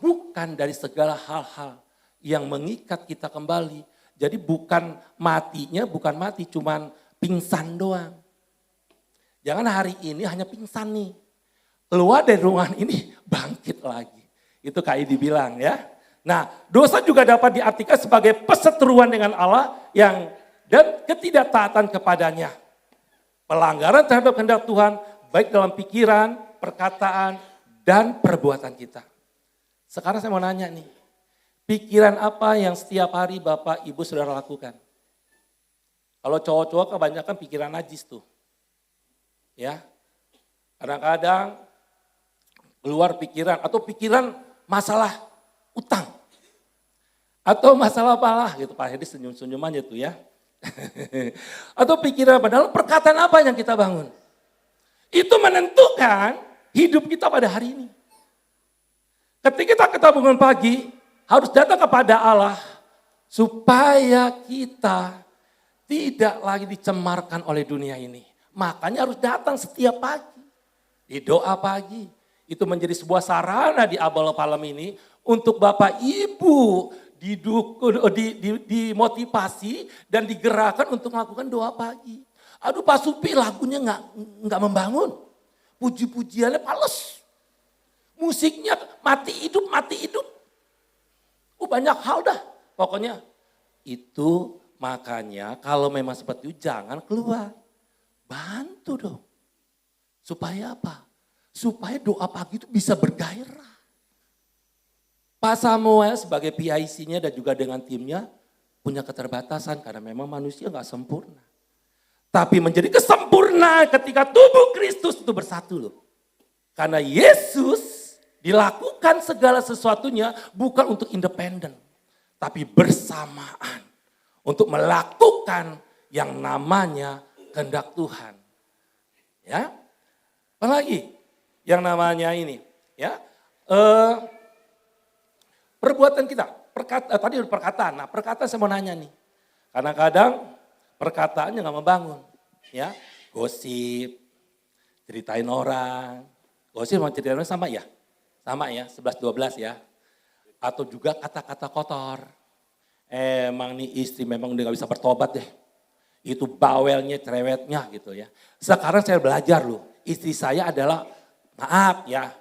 Bukan dari segala hal-hal yang mengikat kita kembali. Jadi bukan matinya, bukan mati, cuman pingsan doang. Jangan hari ini hanya pingsan nih. Keluar dari ruangan ini bangkit lagi. Itu KI dibilang ya. Nah dosa juga dapat diartikan sebagai perseteruan dengan Allah dan ketidaktaatan kepadanya. Pelanggaran terhadap kehendak Tuhan baik dalam pikiran, perkataan, dan perbuatan kita. Sekarang saya mau nanya nih. Pikiran apa yang setiap hari Bapak Ibu Saudara lakukan? Kalau cowok-cowok kebanyakan pikiran najis tuh. Ya. Kadang-kadang keluar pikiran atau pikiran masalah utang. Atau masalah apalah gitu, Pak Hedi senyum-senyum aja tuh ya. Atau pikiran padahal perkataan apa yang kita bangun. Itu menentukan hidup kita pada hari ini. Ketika kita bangun pagi, harus datang kepada Allah supaya kita tidak lagi dicemarkan oleh dunia ini. Makanya harus datang setiap pagi. Di doa pagi. Itu menjadi sebuah sarana di Abal Palem ini untuk Bapak Ibu dimotivasi dan digerakkan untuk melakukan doa pagi. Aduh Pak Supi lagunya nggak membangun. Puji-pujiannya males. Musiknya mati hidup. Banyak hal dah. Pokoknya itu makanya kalau memang seperti itu jangan keluar. Bantu dong. Supaya apa? Supaya doa pagi itu bisa bergairah. Pak Samuel sebagai PIC-nya dan juga dengan timnya punya keterbatasan karena memang manusia nggak sempurna. Tapi menjadi kesempurnaan ketika tubuh Kristus itu bersatu loh. Karena Yesus dilakukan segala sesuatunya bukan untuk independen. Tapi bersamaan untuk melakukan yang namanya kehendak Tuhan. Ya, apalagi yang namanya ini ya. Perbuatan kita, tadi perkataan. Nah perkataan saya mau nanya nih. Kadang-kadang perkataannya gak membangun. Ya, gosip, ceritain orang. Gosip sama ceritain orang sama ya? Sama ya, 11-12 ya. Atau juga kata-kata kotor. Emang nih istri memang udah gak bisa bertobat deh. Itu bawelnya, cerewetnya gitu ya. Sekarang saya belajar loh. Istri saya adalah, maaf ya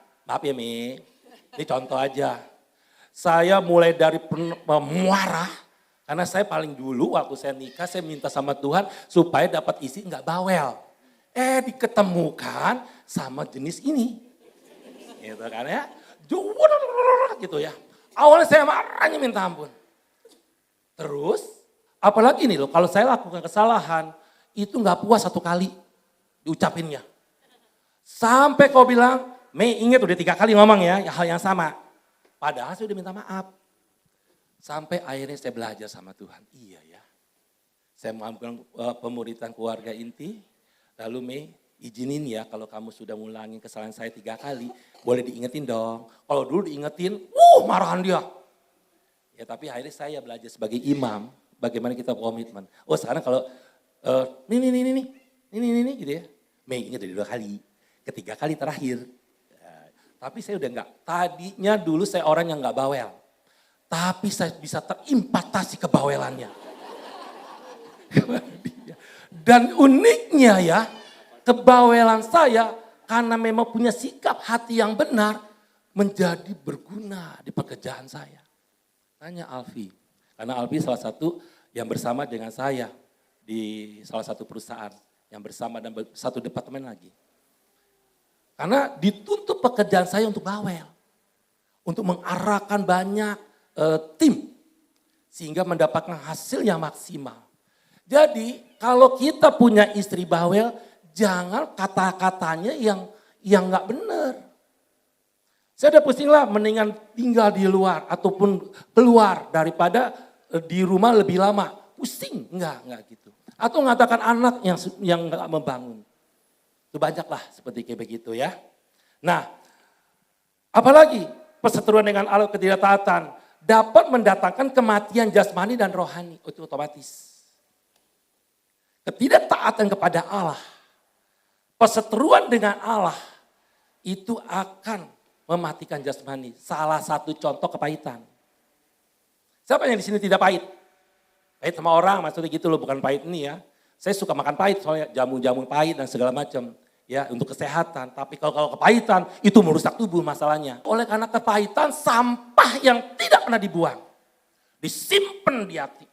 Mi. Ini contoh aja. Saya mulai dari muarah, karena saya paling dulu waktu saya nikah, saya minta sama Tuhan supaya dapat istri nggak bawel. Diketemukan sama jenis ini. Gitu kan ya. Gitu ya. Awalnya saya marahnya minta ampun. Terus, apalagi nih loh, kalau saya lakukan kesalahan, itu nggak puas satu kali diucapinnya. Sampai kau bilang, Mei ingat udah 3 kali ngomong ya, hal yang sama. Padahal saya udah minta maaf. Sampai akhirnya saya belajar sama Tuhan. Iya ya. Saya melakukan pemuritan keluarga inti. Lalu Mei izinin ya kalau kamu sudah ngulangin kesalahan saya 3 kali. Boleh diingetin dong. Kalau dulu diingetin, marahan dia. Ya tapi akhirnya saya belajar sebagai imam. Bagaimana kita komitmen. Oh sekarang kalau ini gitu ya. Mei ingat dari 2 kali. Ketiga kali terakhir. Tapi saya udah enggak. Tadinya dulu saya orang yang enggak bawel. Tapi saya bisa terimpatasi kebawelannya. Dan uniknya ya, kebawelan saya karena memang punya sikap hati yang benar, menjadi berguna di pekerjaan saya. Tanya Alfi. Karena Alfi salah satu yang bersama dengan saya di salah satu perusahaan. Yang bersama dan satu departemen lagi. Karena dituntut pekerjaan saya untuk bawel. Untuk mengarahkan banyak tim. Sehingga mendapatkan hasil yang maksimal. Jadi kalau kita punya istri bawel, jangan kata-katanya yang gak benar. Saya udah pusing lah mendingan tinggal di luar ataupun keluar daripada di rumah lebih lama. Pusing, enggak gitu. Atau mengatakan anak yang gak membangun. Itu banyaklah seperti kayak begitu ya. Nah, apalagi perseteruan dengan Allah ketidaktaatan dapat mendatangkan kematian jasmani dan rohani. Itu otomatis. Ketidaktaatan kepada Allah, perseteruan dengan Allah itu akan mematikan jasmani. Salah satu contoh kepahitan. Siapa yang di sini tidak pahit? Pahit sama orang, maksudnya gitu loh, bukan pahit ini ya. Saya suka makan pahit soalnya jamu-jamu pahit dan segala macam. Ya, untuk kesehatan. Tapi kalau kepahitan itu merusak tubuh masalahnya. Oleh karena kepahitan sampah yang tidak pernah dibuang. Disimpan di hati.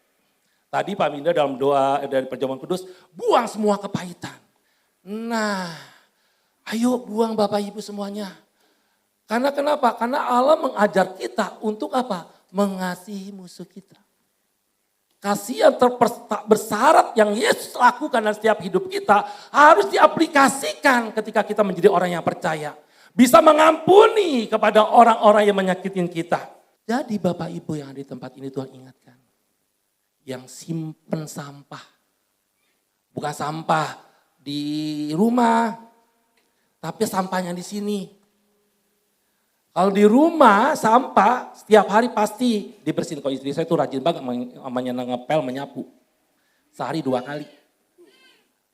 Tadi Pak Minda dalam doa dari perjamuan kudus, buang semua kepahitan. Nah, ayo buang Bapak Ibu semuanya. Karena kenapa? Karena Allah mengajar kita untuk apa? mengasihi musuh kita. Kasih yang tak bersyarat yang Yesus lakukan dalam setiap hidup kita harus diaplikasikan ketika kita menjadi orang yang percaya. Bisa mengampuni kepada orang-orang yang menyakitin kita. Jadi Bapak Ibu yang ada di tempat ini Tuhan ingatkan. Yang simpen sampah. Bukan sampah di rumah, tapi sampahnya di sini. Kalau di rumah sampah setiap hari pasti dibersihin. Kalau istri saya tuh rajin banget ngepel, menyapu. Sehari 2 kali.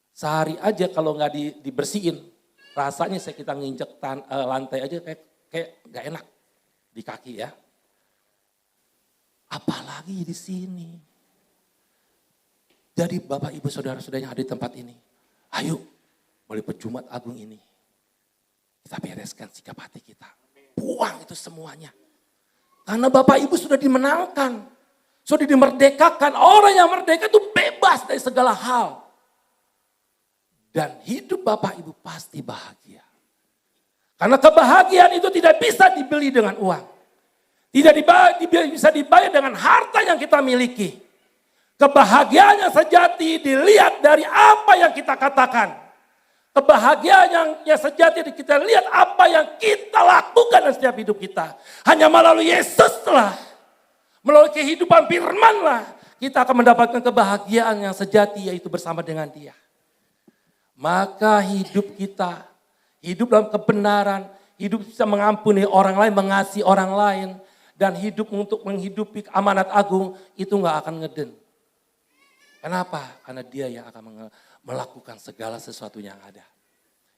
Sehari aja kalau nggak dibersihin, rasanya kita nginjek lantai aja kayak nggak enak di kaki ya. Apalagi di sini. Jadi Bapak Ibu Saudara-saudara yang ada di tempat ini, ayo mulai Jumat Agung ini kita bereskan sikap hati kita. Buang itu semuanya. Karena Bapak Ibu sudah dimenangkan. Sudah dimerdekakan. Orang yang merdeka itu bebas dari segala hal. Dan hidup Bapak Ibu pasti bahagia. Karena kebahagiaan itu tidak bisa dibeli dengan uang. Tidak bisa dibayar dengan harta yang kita miliki. Kebahagiaan yang sejati dilihat dari apa yang kita katakan. Kebahagiaan yang sejati kita lihat apa yang kita lakukan dalam setiap hidup kita. Hanya melalui Yesus lah, melalui kehidupan firman lah, kita akan mendapatkan kebahagiaan yang sejati yaitu bersama dengan Dia. Maka hidup kita, hidup dalam kebenaran, hidup bisa mengampuni orang lain, mengasihi orang lain, dan hidup untuk menghidupi amanat agung itu gak akan ngeden. Kenapa? Karena Dia yang akan melakukan segala sesuatu yang ada.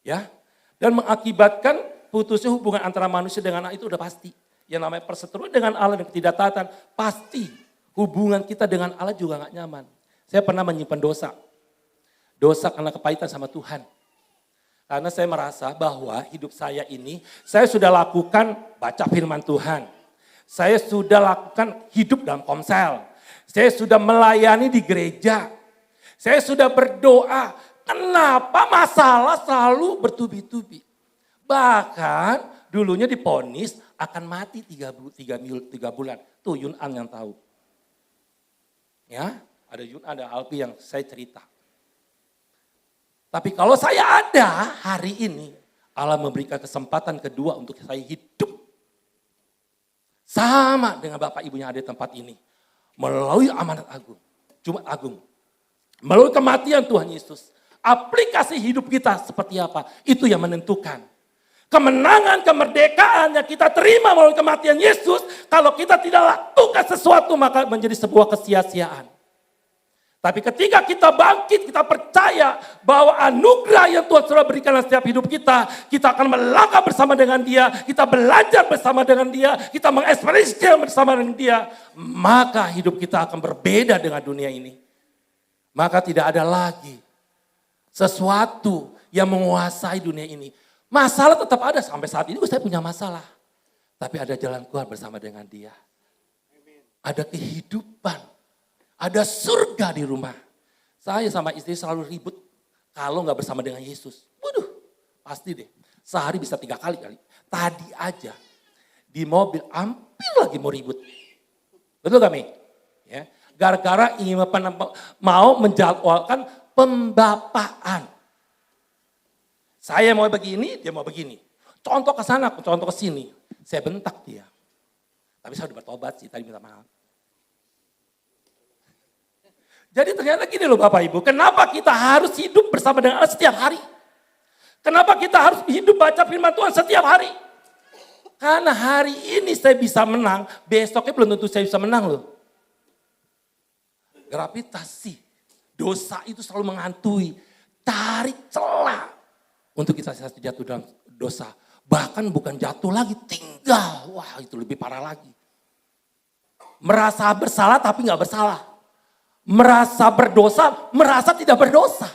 Ya. Dan mengakibatkan putusnya hubungan antara manusia dengan Allah itu udah pasti. Yang namanya perseteruan dengan Allah dan ketidaktaatan, pasti hubungan kita dengan Allah juga gak nyaman. Saya pernah menyimpan dosa. Dosa karena kepahitan sama Tuhan. Karena saya merasa bahwa hidup saya ini, saya sudah lakukan baca firman Tuhan. Saya sudah lakukan hidup dalam komsel. Saya sudah melayani di gereja. Saya sudah berdoa. Kenapa masalah selalu bertubi-tubi? Bahkan dulunya divonis akan mati 3 bulan. Tuh Yun An yang tahu. Ya, ada Yun An, ada Alpi yang saya cerita. Tapi kalau saya ada hari ini, Allah memberikan kesempatan kedua untuk saya hidup. Sama dengan Bapak Ibu yang ada di tempat ini. Melalui amanat agung, Jumat Agung. Melalui kematian Tuhan Yesus. Aplikasi hidup kita seperti apa, itu yang menentukan. Kemenangan, kemerdekaan yang kita terima melalui kematian Yesus, kalau kita tidak lakukan sesuatu maka menjadi sebuah kesia-siaan. Tapi ketika kita bangkit, kita percaya bahwa anugerah yang Tuhan sudah berikan dalam setiap hidup kita akan melangkah bersama dengan Dia, kita belajar bersama dengan Dia, kita mengekspresikan bersama dengan Dia, maka hidup kita akan berbeda dengan dunia ini. Maka tidak ada lagi sesuatu yang menguasai dunia ini. Masalah tetap ada, sampai saat ini saya punya masalah. Tapi ada jalan keluar bersama dengan Dia. Ada kehidupan. Ada surga di rumah. Saya sama istri selalu ribut kalau gak bersama dengan Yesus. Waduh, pasti deh. Sehari bisa 3 kali. Tadi aja di mobil hampir lagi mau ribut. Betul gak Mi? Ya. Gara-gara ingin mau menjadwalkan pembapaan. Saya mau begini, dia mau begini. Contoh ke sana, contoh ke sini. Saya bentak dia. Tapi saya udah bertobat sih, tadi minta maaf. Jadi ternyata gini loh Bapak Ibu, kenapa kita harus hidup bersama dengan Allah setiap hari? Kenapa kita harus hidup baca firman Tuhan setiap hari? Karena hari ini saya bisa menang, besoknya belum tentu saya bisa menang loh. Gravitasi, dosa itu selalu menghantui, cari celah untuk kita jatuh dalam dosa. Bahkan bukan jatuh lagi, tinggal. Wah itu lebih parah lagi. Merasa bersalah tapi gak bersalah. Merasa berdosa, merasa tidak berdosa.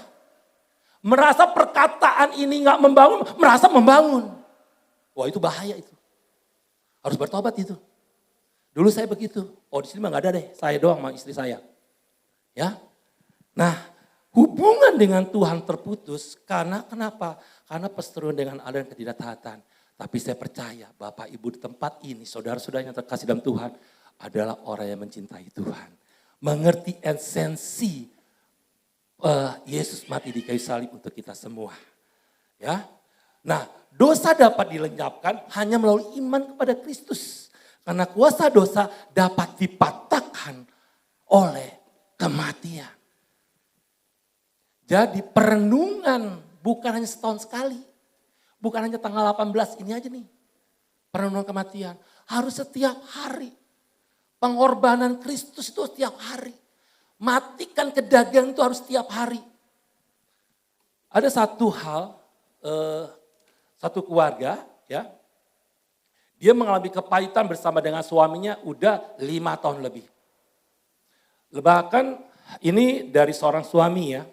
Merasa perkataan ini gak membangun, merasa membangun. Wah itu bahaya itu. Harus bertobat itu. Dulu saya begitu. Oh di sini mah gak ada deh, saya doang sama istri saya. Ya. Nah hubungan dengan Tuhan terputus karena kenapa? Karena perseteruan dengan Allah dan ketidaktaatan. Tapi saya percaya Bapak Ibu di tempat ini, saudara-saudara yang terkasih dalam Tuhan, adalah orang yang mencintai Tuhan. Mengerti esensi Yesus mati di kayu salib untuk kita semua. Ya. Nah, dosa dapat dilenyapkan hanya melalui iman kepada Kristus. Karena kuasa dosa dapat dipatahkan oleh kematian. Jadi perenungan bukan hanya setahun sekali. Bukan hanya tanggal 18 ini aja nih. Perenungan kematian. Harus setiap hari. Pengorbanan Kristus itu setiap hari. Matikan kedagingan itu harus setiap hari. Ada satu hal, satu keluarga ya. Dia mengalami kepahitan bersama dengan suaminya udah 5 tahun lebih. Bahkan ini dari seorang suami ya.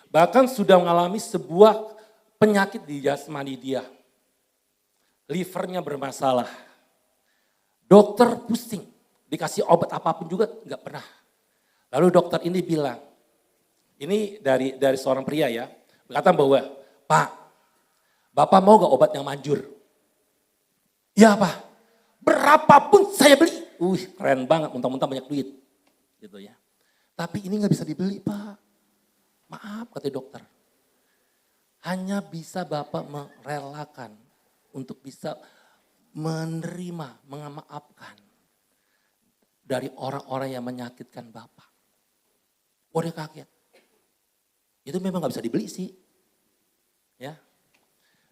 Bahkan sudah mengalami sebuah penyakit di jasmani dia. Livernya bermasalah. Dokter pusing, dikasih obat apapun juga nggak pernah. Lalu dokter ini bilang, ini dari seorang pria ya, berkata bahwa, Pak, Bapak mau gak obat yang manjur? Ya Pak, berapapun saya beli. Keren banget, mentang-mentang banyak duit. Gitu ya. Tapi ini gak bisa dibeli Pak. Maaf kata dokter. Hanya bisa Bapak merelakan untuk bisa menerima, memaafkan dari orang-orang yang menyakitkan Bapak. Wah dia kaget. Itu memang gak bisa dibeli sih. Ya.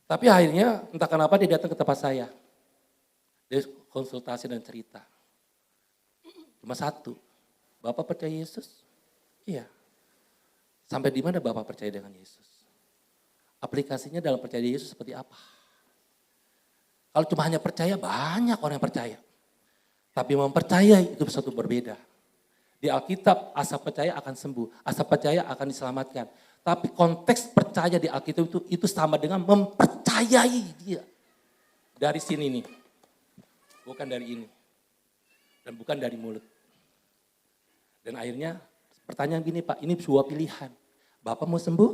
Tapi akhirnya entah kenapa dia datang ke tempat saya. Dia konsultasi dan cerita. Cuma satu, Bapak percaya Yesus? Iya. Sampai di mana Bapak percaya dengan Yesus? Aplikasinya dalam percaya Yesus seperti apa? Kalau cuma hanya percaya, banyak orang yang percaya. Tapi mempercayai itu sesuatu berbeda. Di Alkitab, asal percaya akan sembuh, asal percaya akan diselamatkan. Tapi konteks percaya di Alkitab itu sama dengan mempercayai dia. Dari sini nih, bukan dari ini. Dan bukan dari mulut. Dan akhirnya pertanyaan gini Pak, ini sebuah pilihan. Bapak mau sembuh?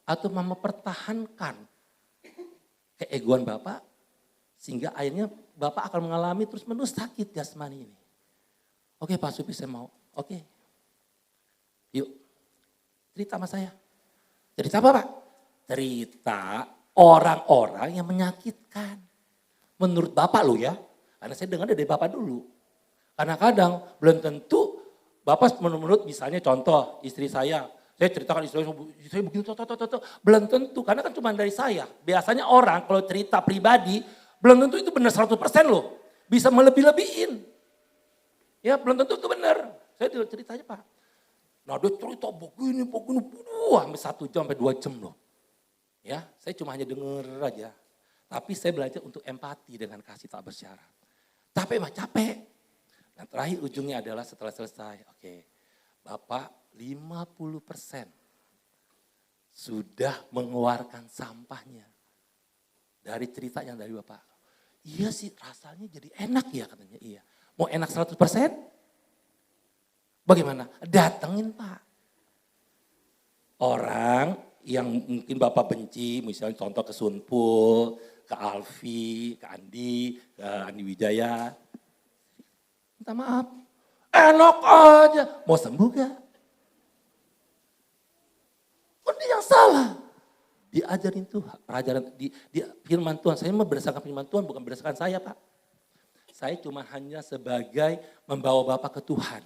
Atau mau mempertahankan keegoan Bapak? Sehingga akhirnya Bapak akan mengalami terus-menerus sakit jasmani ini. Oke Pak Supi saya mau. Oke. Yuk. Cerita sama saya. Cerita apa Pak? Cerita orang-orang yang menyakitkan. Menurut Bapak lo ya. Karena saya dengar dari Bapak dulu. Karena kadang belum tentu Bapak menurut misalnya contoh istri saya ceritakan istri saya begini, belum tentu. Karena kan cuma dari saya. Biasanya orang kalau cerita pribadi, belum tentu itu benar 100% loh. Bisa melebih-lebihin. Ya belum tentu itu benar. Saya ceritanya Pak. Nah dia cerita begini, sampai 1 jam, sampai 2 jam loh. Ya saya cuma hanya denger aja. Tapi saya belajar untuk empati dengan kasih tak bersyarat. Capek mah capek. Nah terakhir ujungnya adalah setelah selesai. Oke, Bapak 50% sudah mengeluarkan sampahnya. Dari cerita yang dari Bapak. Iya sih rasanya jadi enak ya katanya. Iya. Mau enak 100%? Bagaimana? Datengin Pak. Orang yang mungkin Bapak benci, misalnya contoh ke Sunpul, ke Alfi, ke Andi Wijaya. Minta maaf. Enak aja. Mau sembuh gak? Kok dia yang salah? Diajarin Tuhan, pelajaran di firman Tuhan. Saya berdasarkan firman Tuhan, bukan berdasarkan saya Pak. Saya cuma hanya sebagai membawa Bapak ke Tuhan.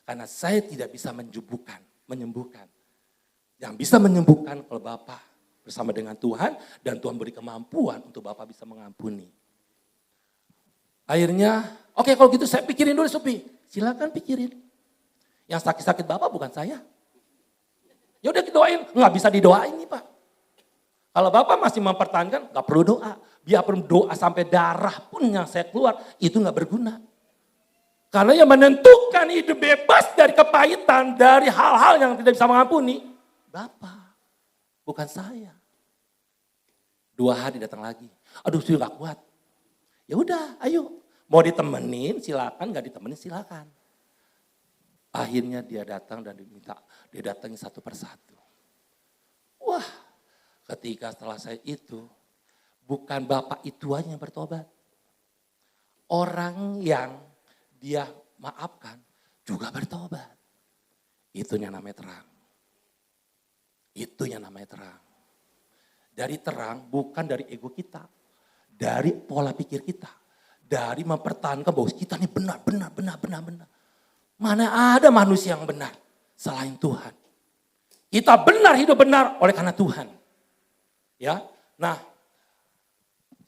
Karena saya tidak bisa menyembuhkan. Yang bisa menyembuhkan kalau Bapak bersama dengan Tuhan dan Tuhan beri kemampuan untuk Bapak bisa mengampuni. Akhirnya, oke kalau gitu saya pikirin dulu Supi. Silakan pikirin. Yang sakit-sakit Bapak bukan saya. Ya udah doain, nggak bisa didoain nih Pak. Kalau Bapak masih mempertahankan, nggak perlu doa. Biarpun doa sampai darah pun yang saya keluar, itu nggak berguna. Karena yang menentukan hidup bebas dari kepahitan, dari hal-hal yang tidak bisa mengampuni, Bapak, bukan saya. 2 hari datang lagi, aduh sudah gak kuat. Ya udah, ayo. Mau ditemenin silakan, gak ditemenin silakan. Akhirnya dia datang dan dia datangin satu persatu. Wah, ketika setelah saya itu, bukan Bapak itu aja yang bertobat. orang yang dia maafkan juga bertobat. Itunya namanya terang. Itunya namanya terang. Dari terang bukan dari ego kita. Dari pola pikir kita. Dari mempertahankan bahwa kita ini benar. Mana ada manusia yang benar selain Tuhan. Kita benar, hidup benar oleh karena Tuhan. Ya, nah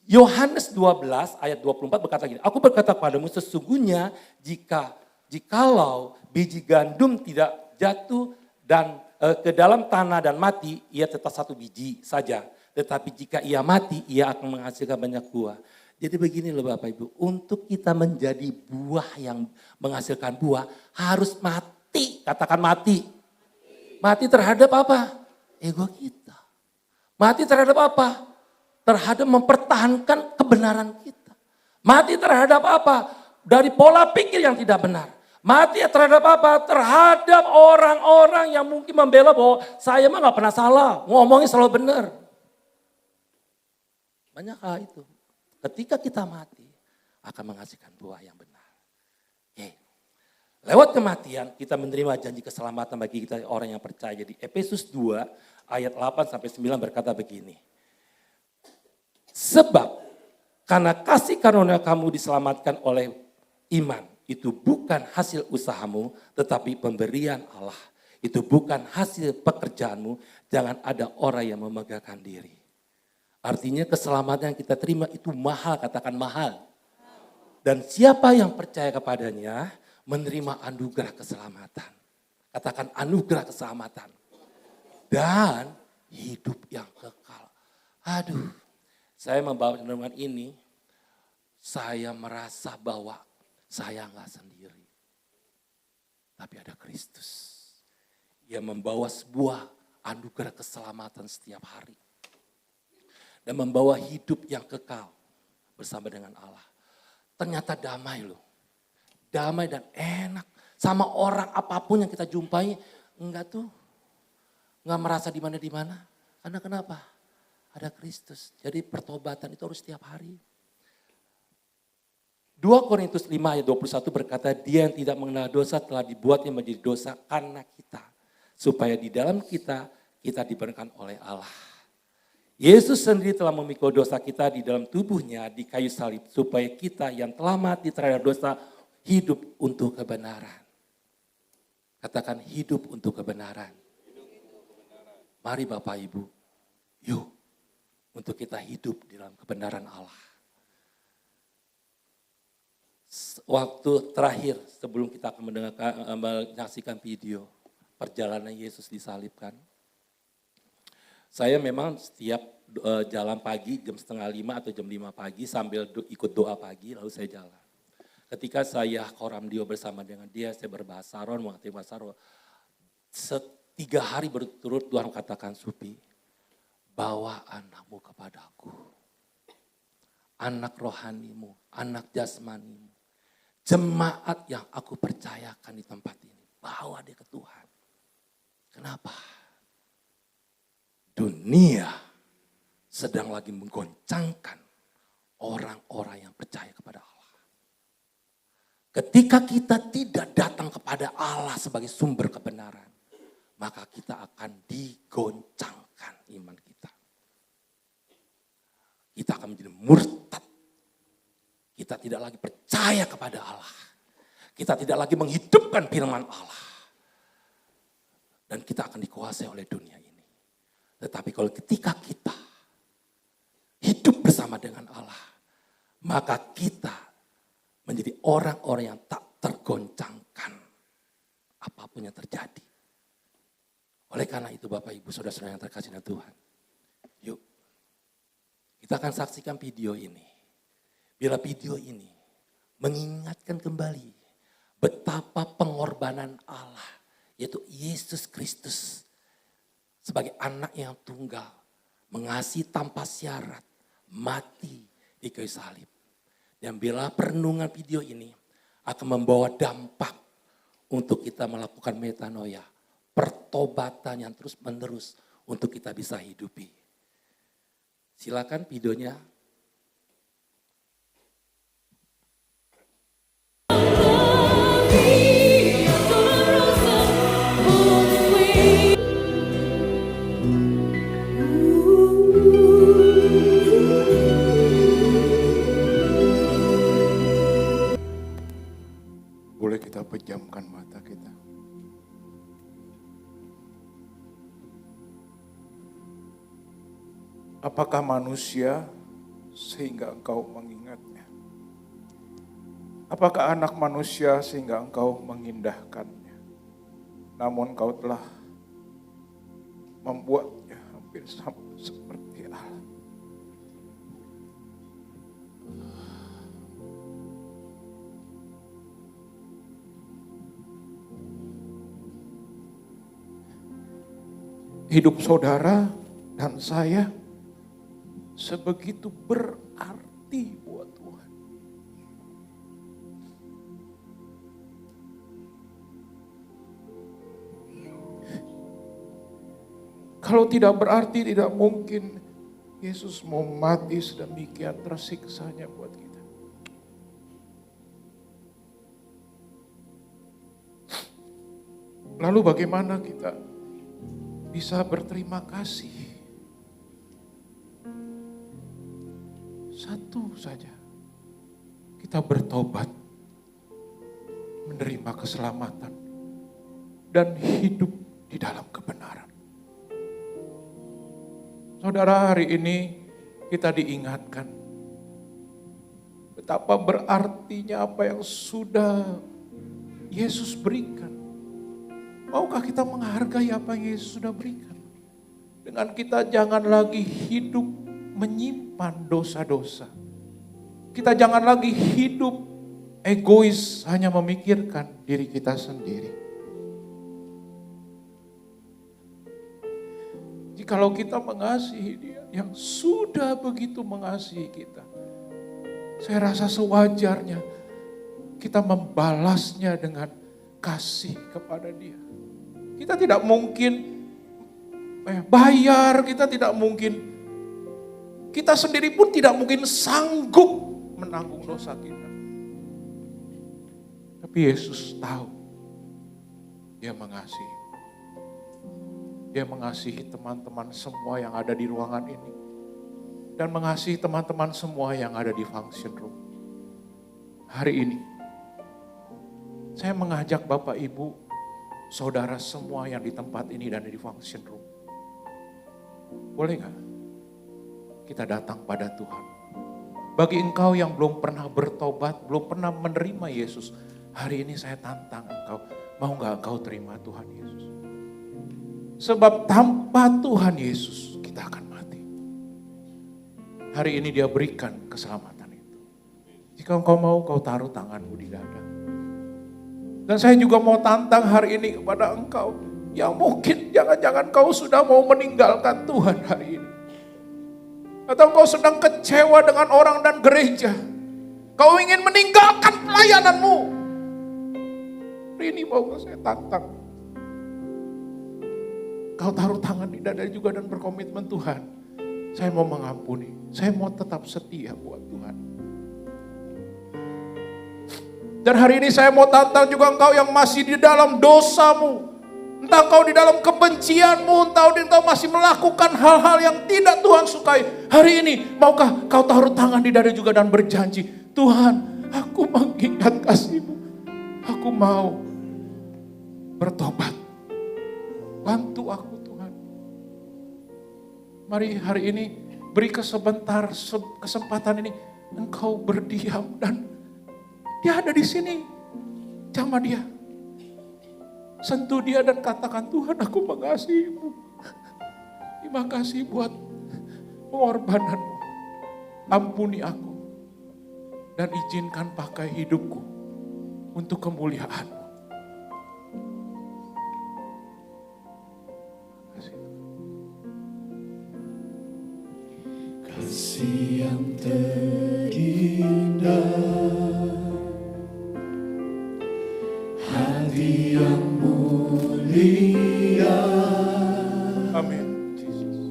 Yohanes 12 ayat 24 berkata gini, aku berkata padamu sesungguhnya jikalau biji gandum tidak jatuh dan ke dalam tanah dan mati, ia tetap satu biji saja. Tetapi jika ia mati, ia akan menghasilkan banyak buah. Jadi begini loh Bapak Ibu, untuk kita menjadi buah yang menghasilkan buah harus mati, katakan mati. Mati terhadap apa? Ego kita. Mati terhadap apa? Terhadap mempertahankan kebenaran kita. Mati terhadap apa? Dari pola pikir yang tidak benar. Mati terhadap apa? Terhadap orang-orang yang mungkin membela bahwa saya mah gak pernah salah. Ngomongnya selalu benar. Banyak hal itu. Ketika kita mati akan menghasilkan buah yang benar. Oke. Lewat kematian kita menerima janji keselamatan bagi kita orang yang percaya. Di Efesus 2 ayat 8-9 berkata begini. Sebab karena kasih karunia kamu diselamatkan oleh iman. Itu bukan hasil usahamu tetapi pemberian Allah. Itu bukan hasil pekerjaanmu. Jangan ada orang yang memegahkan diri. Artinya keselamatan yang kita terima itu mahal, katakan mahal. Dan siapa yang percaya kepadanya menerima anugerah keselamatan. Katakan anugerah keselamatan. Dan hidup yang kekal. Aduh. Saya membawa renungan ini, saya merasa bahwa saya enggak sendiri. Tapi ada Kristus yang membawa sebuah anugerah keselamatan setiap hari. Dan membawa hidup yang kekal bersama dengan Allah. Ternyata damai loh. Damai dan enak. Sama orang apapun yang kita jumpai, enggak merasa di mana. Karena kenapa? Ada Kristus. Jadi pertobatan itu harus setiap hari. 2 Korintus 5 ayat 21 berkata, dia yang tidak mengenal dosa telah dibuatnya menjadi dosa karena kita. Supaya di dalam kita dibenarkan oleh Allah. Yesus sendiri telah memikul dosa kita di dalam tubuhnya di kayu salib. Supaya kita yang telah mati terhadap dosa hidup untuk kebenaran. Katakan hidup untuk kebenaran. Mari Bapak Ibu, yuk. Untuk kita hidup di dalam kebenaran Allah. Waktu terakhir sebelum kita akan menyaksikan video perjalanan Yesus disalibkan. Saya memang setiap jalan pagi jam 4:30 atau jam 5 pagi sambil ikut doa pagi lalu saya jalan. Ketika saya koramdio bersama dengan dia, saya berbahasa Ron, mengerti bahasa Ron. 3 hari berturut Tuhan katakan, Supi, bawa anakmu kepadaku. Anak rohanimu, anak jasmanimu. Jemaat yang aku percayakan di tempat ini. Bawa dia ke Tuhan. Kenapa? Dunia sedang lagi menggoncangkan orang-orang yang percaya kepada Allah. Ketika kita tidak datang kepada Allah sebagai sumber kebenaran, maka kita akan digoncangkan iman kita. Kita akan menjadi murtad. Kita tidak lagi percaya kepada Allah. Kita tidak lagi menghidupkan firman Allah. Dan kita akan dikuasai oleh dunia ini. Tetapi kalau ketika kita hidup bersama dengan Allah, maka kita menjadi orang-orang yang tak tergoncangkan apapun yang terjadi. Oleh karena itu Bapak Ibu Saudara-saudara yang terkasih dalam Tuhan. Yuk. Kita akan saksikan video ini. Bila video ini mengingatkan kembali betapa pengorbanan Allah, yaitu Yesus Kristus sebagai anak yang tunggal, mengasihi tanpa syarat, mati di kayu salib. Dan bila perenungan video ini akan membawa dampak untuk kita melakukan metanoia, pertobatan yang terus menerus untuk kita bisa hidupi. Silakan videonya. Boleh kita pejamkan mata kita. Apakah manusia sehingga engkau mengingatnya? Apakah anak manusia sehingga engkau mengindahkannya? Namun engkau telah membuatnya hampir sama seperti Allah. Hidup saudara dan saya sebegitu berarti buat Tuhan. Kalau tidak berarti, tidak mungkin Yesus mau mati sedemikian tersiksanya buat kita. Lalu bagaimana kita bisa berterima kasih? Satu saja, kita bertobat, menerima keselamatan, dan hidup di dalam kebenaran. Saudara, hari ini kita diingatkan betapa berartinya apa yang sudah Yesus berikan. Maukah kita menghargai apa yang Yesus sudah berikan? Dengan kita jangan lagi hidup menyimpan dosa-dosa. Kita jangan lagi hidup egois, hanya memikirkan diri kita sendiri. Jikalau kita mengasihi Dia yang sudah begitu mengasihi kita, saya rasa sewajarnya kita membalasnya dengan kasih kepada Dia. Kita tidak mungkin bayar, kita tidak mungkin, kita sendiri pun tidak mungkin sanggup menanggung dosa kita. Tapi Yesus tahu Dia mengasihi. Dia mengasihi teman-teman semua yang ada di ruangan ini. Dan mengasihi teman-teman semua yang ada di function room. Hari ini, saya mengajak Bapak Ibu, saudara semua yang di tempat ini dan di function room. Boleh gak kita datang pada Tuhan? Bagi engkau yang belum pernah bertobat, belum pernah menerima Yesus, hari ini saya tantang engkau, mau gak engkau terima Tuhan Yesus? Sebab tanpa Tuhan Yesus kita akan mati. Hari ini Dia berikan keselamatan itu. Jika engkau mau, kau taruh tanganmu di dada. Dan saya juga mau tantang hari ini kepada engkau yang mungkin jangan-jangan kau sudah mau meninggalkan Tuhan hari ini. Atau kau sedang kecewa dengan orang dan gereja. Kau ingin meninggalkan pelayananmu. Hari ini mau saya tantang. Kau taruh tangan di dada juga dan berkomitmen, Tuhan, saya mau mengampuni. Saya mau tetap setia buat Tuhan. Dan hari ini saya mau tantang juga engkau yang masih di dalam dosamu. Entah engkau di dalam kebencianmu, entah engkau masih melakukan hal-hal yang tidak Tuhan sukai. Hari ini maukah kau taruh tangan di dada juga dan berjanji, Tuhan, aku mengingat kasih-Mu. Aku mau bertobat. Bantu aku Tuhan. Mari hari ini beri kesempatan ini engkau berdiam dan Dia ada di sini. Jamah Dia. Sentuh Dia dan katakan, Tuhan, aku mengasihi-Mu. Terima kasih buat pengorbanan-Mu. Ampuni aku. Dan izinkan pakai hidupku untuk kemuliaan-Mu. Kasih yang terindah, hati yang mulia. Amin. Jesus.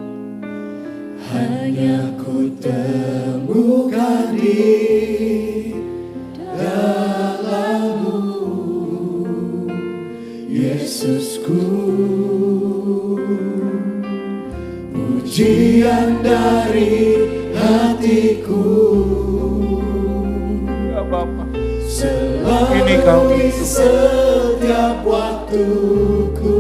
Hanya ku temukan di dalam-Mu, Yesusku. Pujian dari hatiku. Ya Bapa. Selalu Ini Engkau. di setiap waktuku,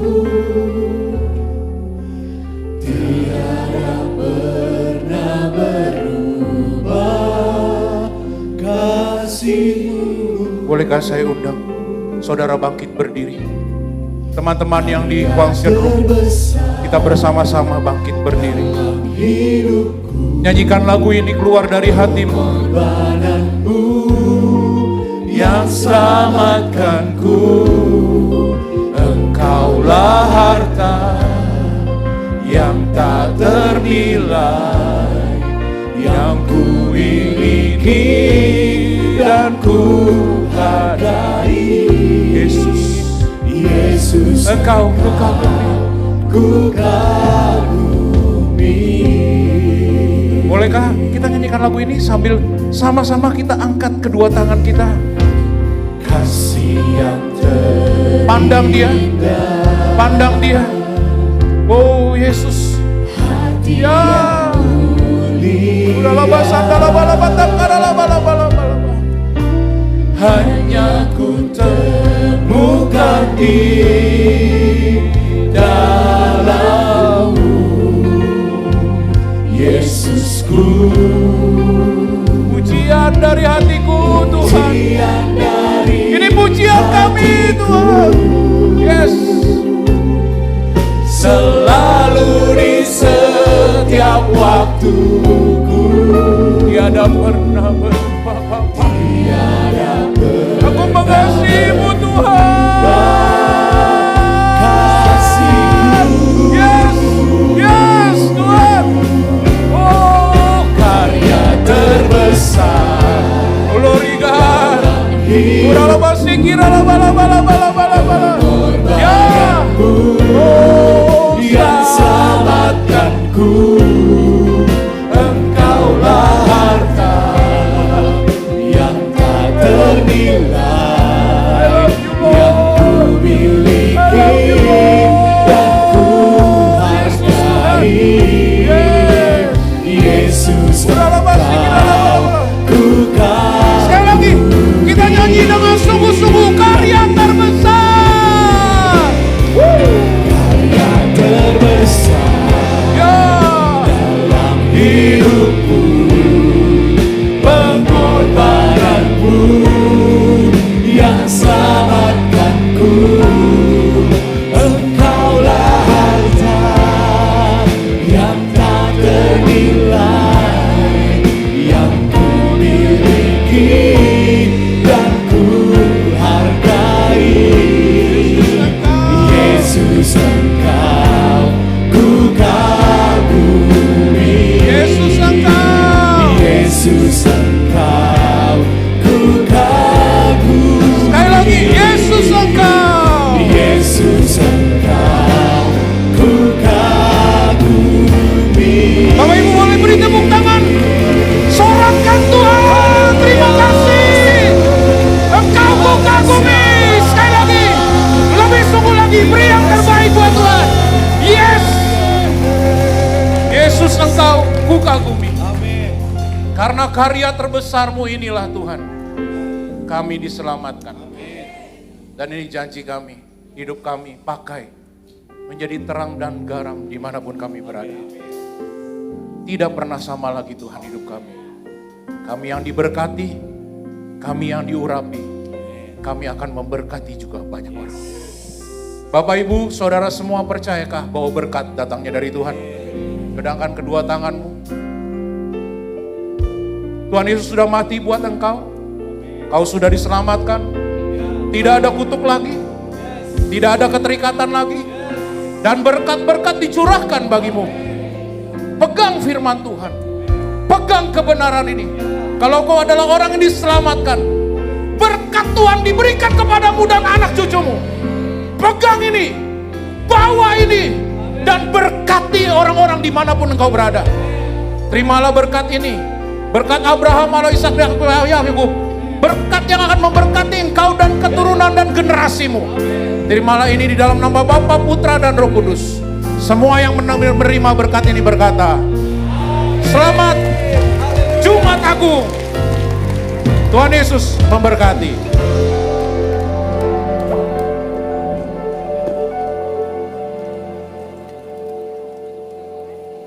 tiada pernah berubah kasih-Mu. Bolehkah saya undang saudara bangkit berdiri? Teman-teman yang di function room, kita bersama-sama bangkit berdiri. Nyanyikan lagu ini keluar dari hatimu. Yang selamatkanku, Engkaulah harta yang tak ternilai, yang ku miliki dan ku hargai. Yesus, Engkau ku kagumi. Bolehkah kita nyanyikan lagu ini sambil sama-sama kita angkat kedua tangan kita? Kasih yang Pandang dia, pandang dia. Oh Yesus, ya. hanya ku temukan di dalam-Mu, Yesusku. Pujian dari hatiku Tuhan. Ini pujian kami Tuhan. Yes. Selalu di setiap waktuku, Tiada pernah berubah. Aku mengasihi-Mu Tuhan. Yes, yes Tuhan. Oh, karya terbesar. glory God. Urala basi kirala bala bala bala bala bala. Ya. Oh, Yang selamatkanku, Engkaulah harta yang tak ternilai, yang ku miliki dan ku hargai. Yesus, urala basi kirala bala. ku kagumi. Sekali lagi kita nyanyi dengan sungguh-sungguh karya terbesar. Karya terbesar Ya. dalam hidupku, pengorbananmu yang selamatkanku. Engkaulah harta yang tak ternilai, yang ku miliki dan ku hargai. Yesus, Engkau ku kagumi. Yesus Engkau. Yesus, Engkau ku kagumi. Sekali lagi Yesus Engkau. Yesus, Engkau ku kagumi. Bapak Ibu boleh beri tepuk tangan. Sorakan Tuhan, terima kasih. Engkau ku kagumi. Sekali lagi, lebih sungguh lagi, beri yang terbaik buat Tuhan. Yes. Yesus Engkau ku kagumi. Karena karya terbesar-Mu inilah Tuhan, kami diselamatkan. Dan ini janji kami, hidup kami pakai menjadi terang dan garam dimanapun kami berada. Tidak pernah sama lagi Tuhan hidup kami. Kami yang diberkati, kami yang diurapi, kami akan memberkati juga banyak orang. Bapak Ibu, Saudara semua percayakah bahwa berkat datangnya dari Tuhan? Kedangkan kedua tanganmu. Tuhan Yesus sudah mati buat engkau. Kau sudah diselamatkan. Tidak ada kutuk lagi. Tidak ada keterikatan lagi. Dan berkat-berkat dicurahkan bagimu. Pegang firman Tuhan. Pegang kebenaran ini. Kalau kau adalah orang yang diselamatkan, berkat Tuhan diberikan kepadamu dan anak cucumu. Pegang ini, bawa ini, dan berkati orang-orang dimanapun engkau berada. Terimalah berkat ini, berkat Abraham, Ishak, dan Yakub, berkat yang akan memberkati engkau dan keturunan dan generasimu. Terimalah ini di dalam nama Bapa, Putra, dan Roh Kudus. Semua yang menerima berkat ini berkata, selamat Jumat Agung. Tuhan Yesus memberkati.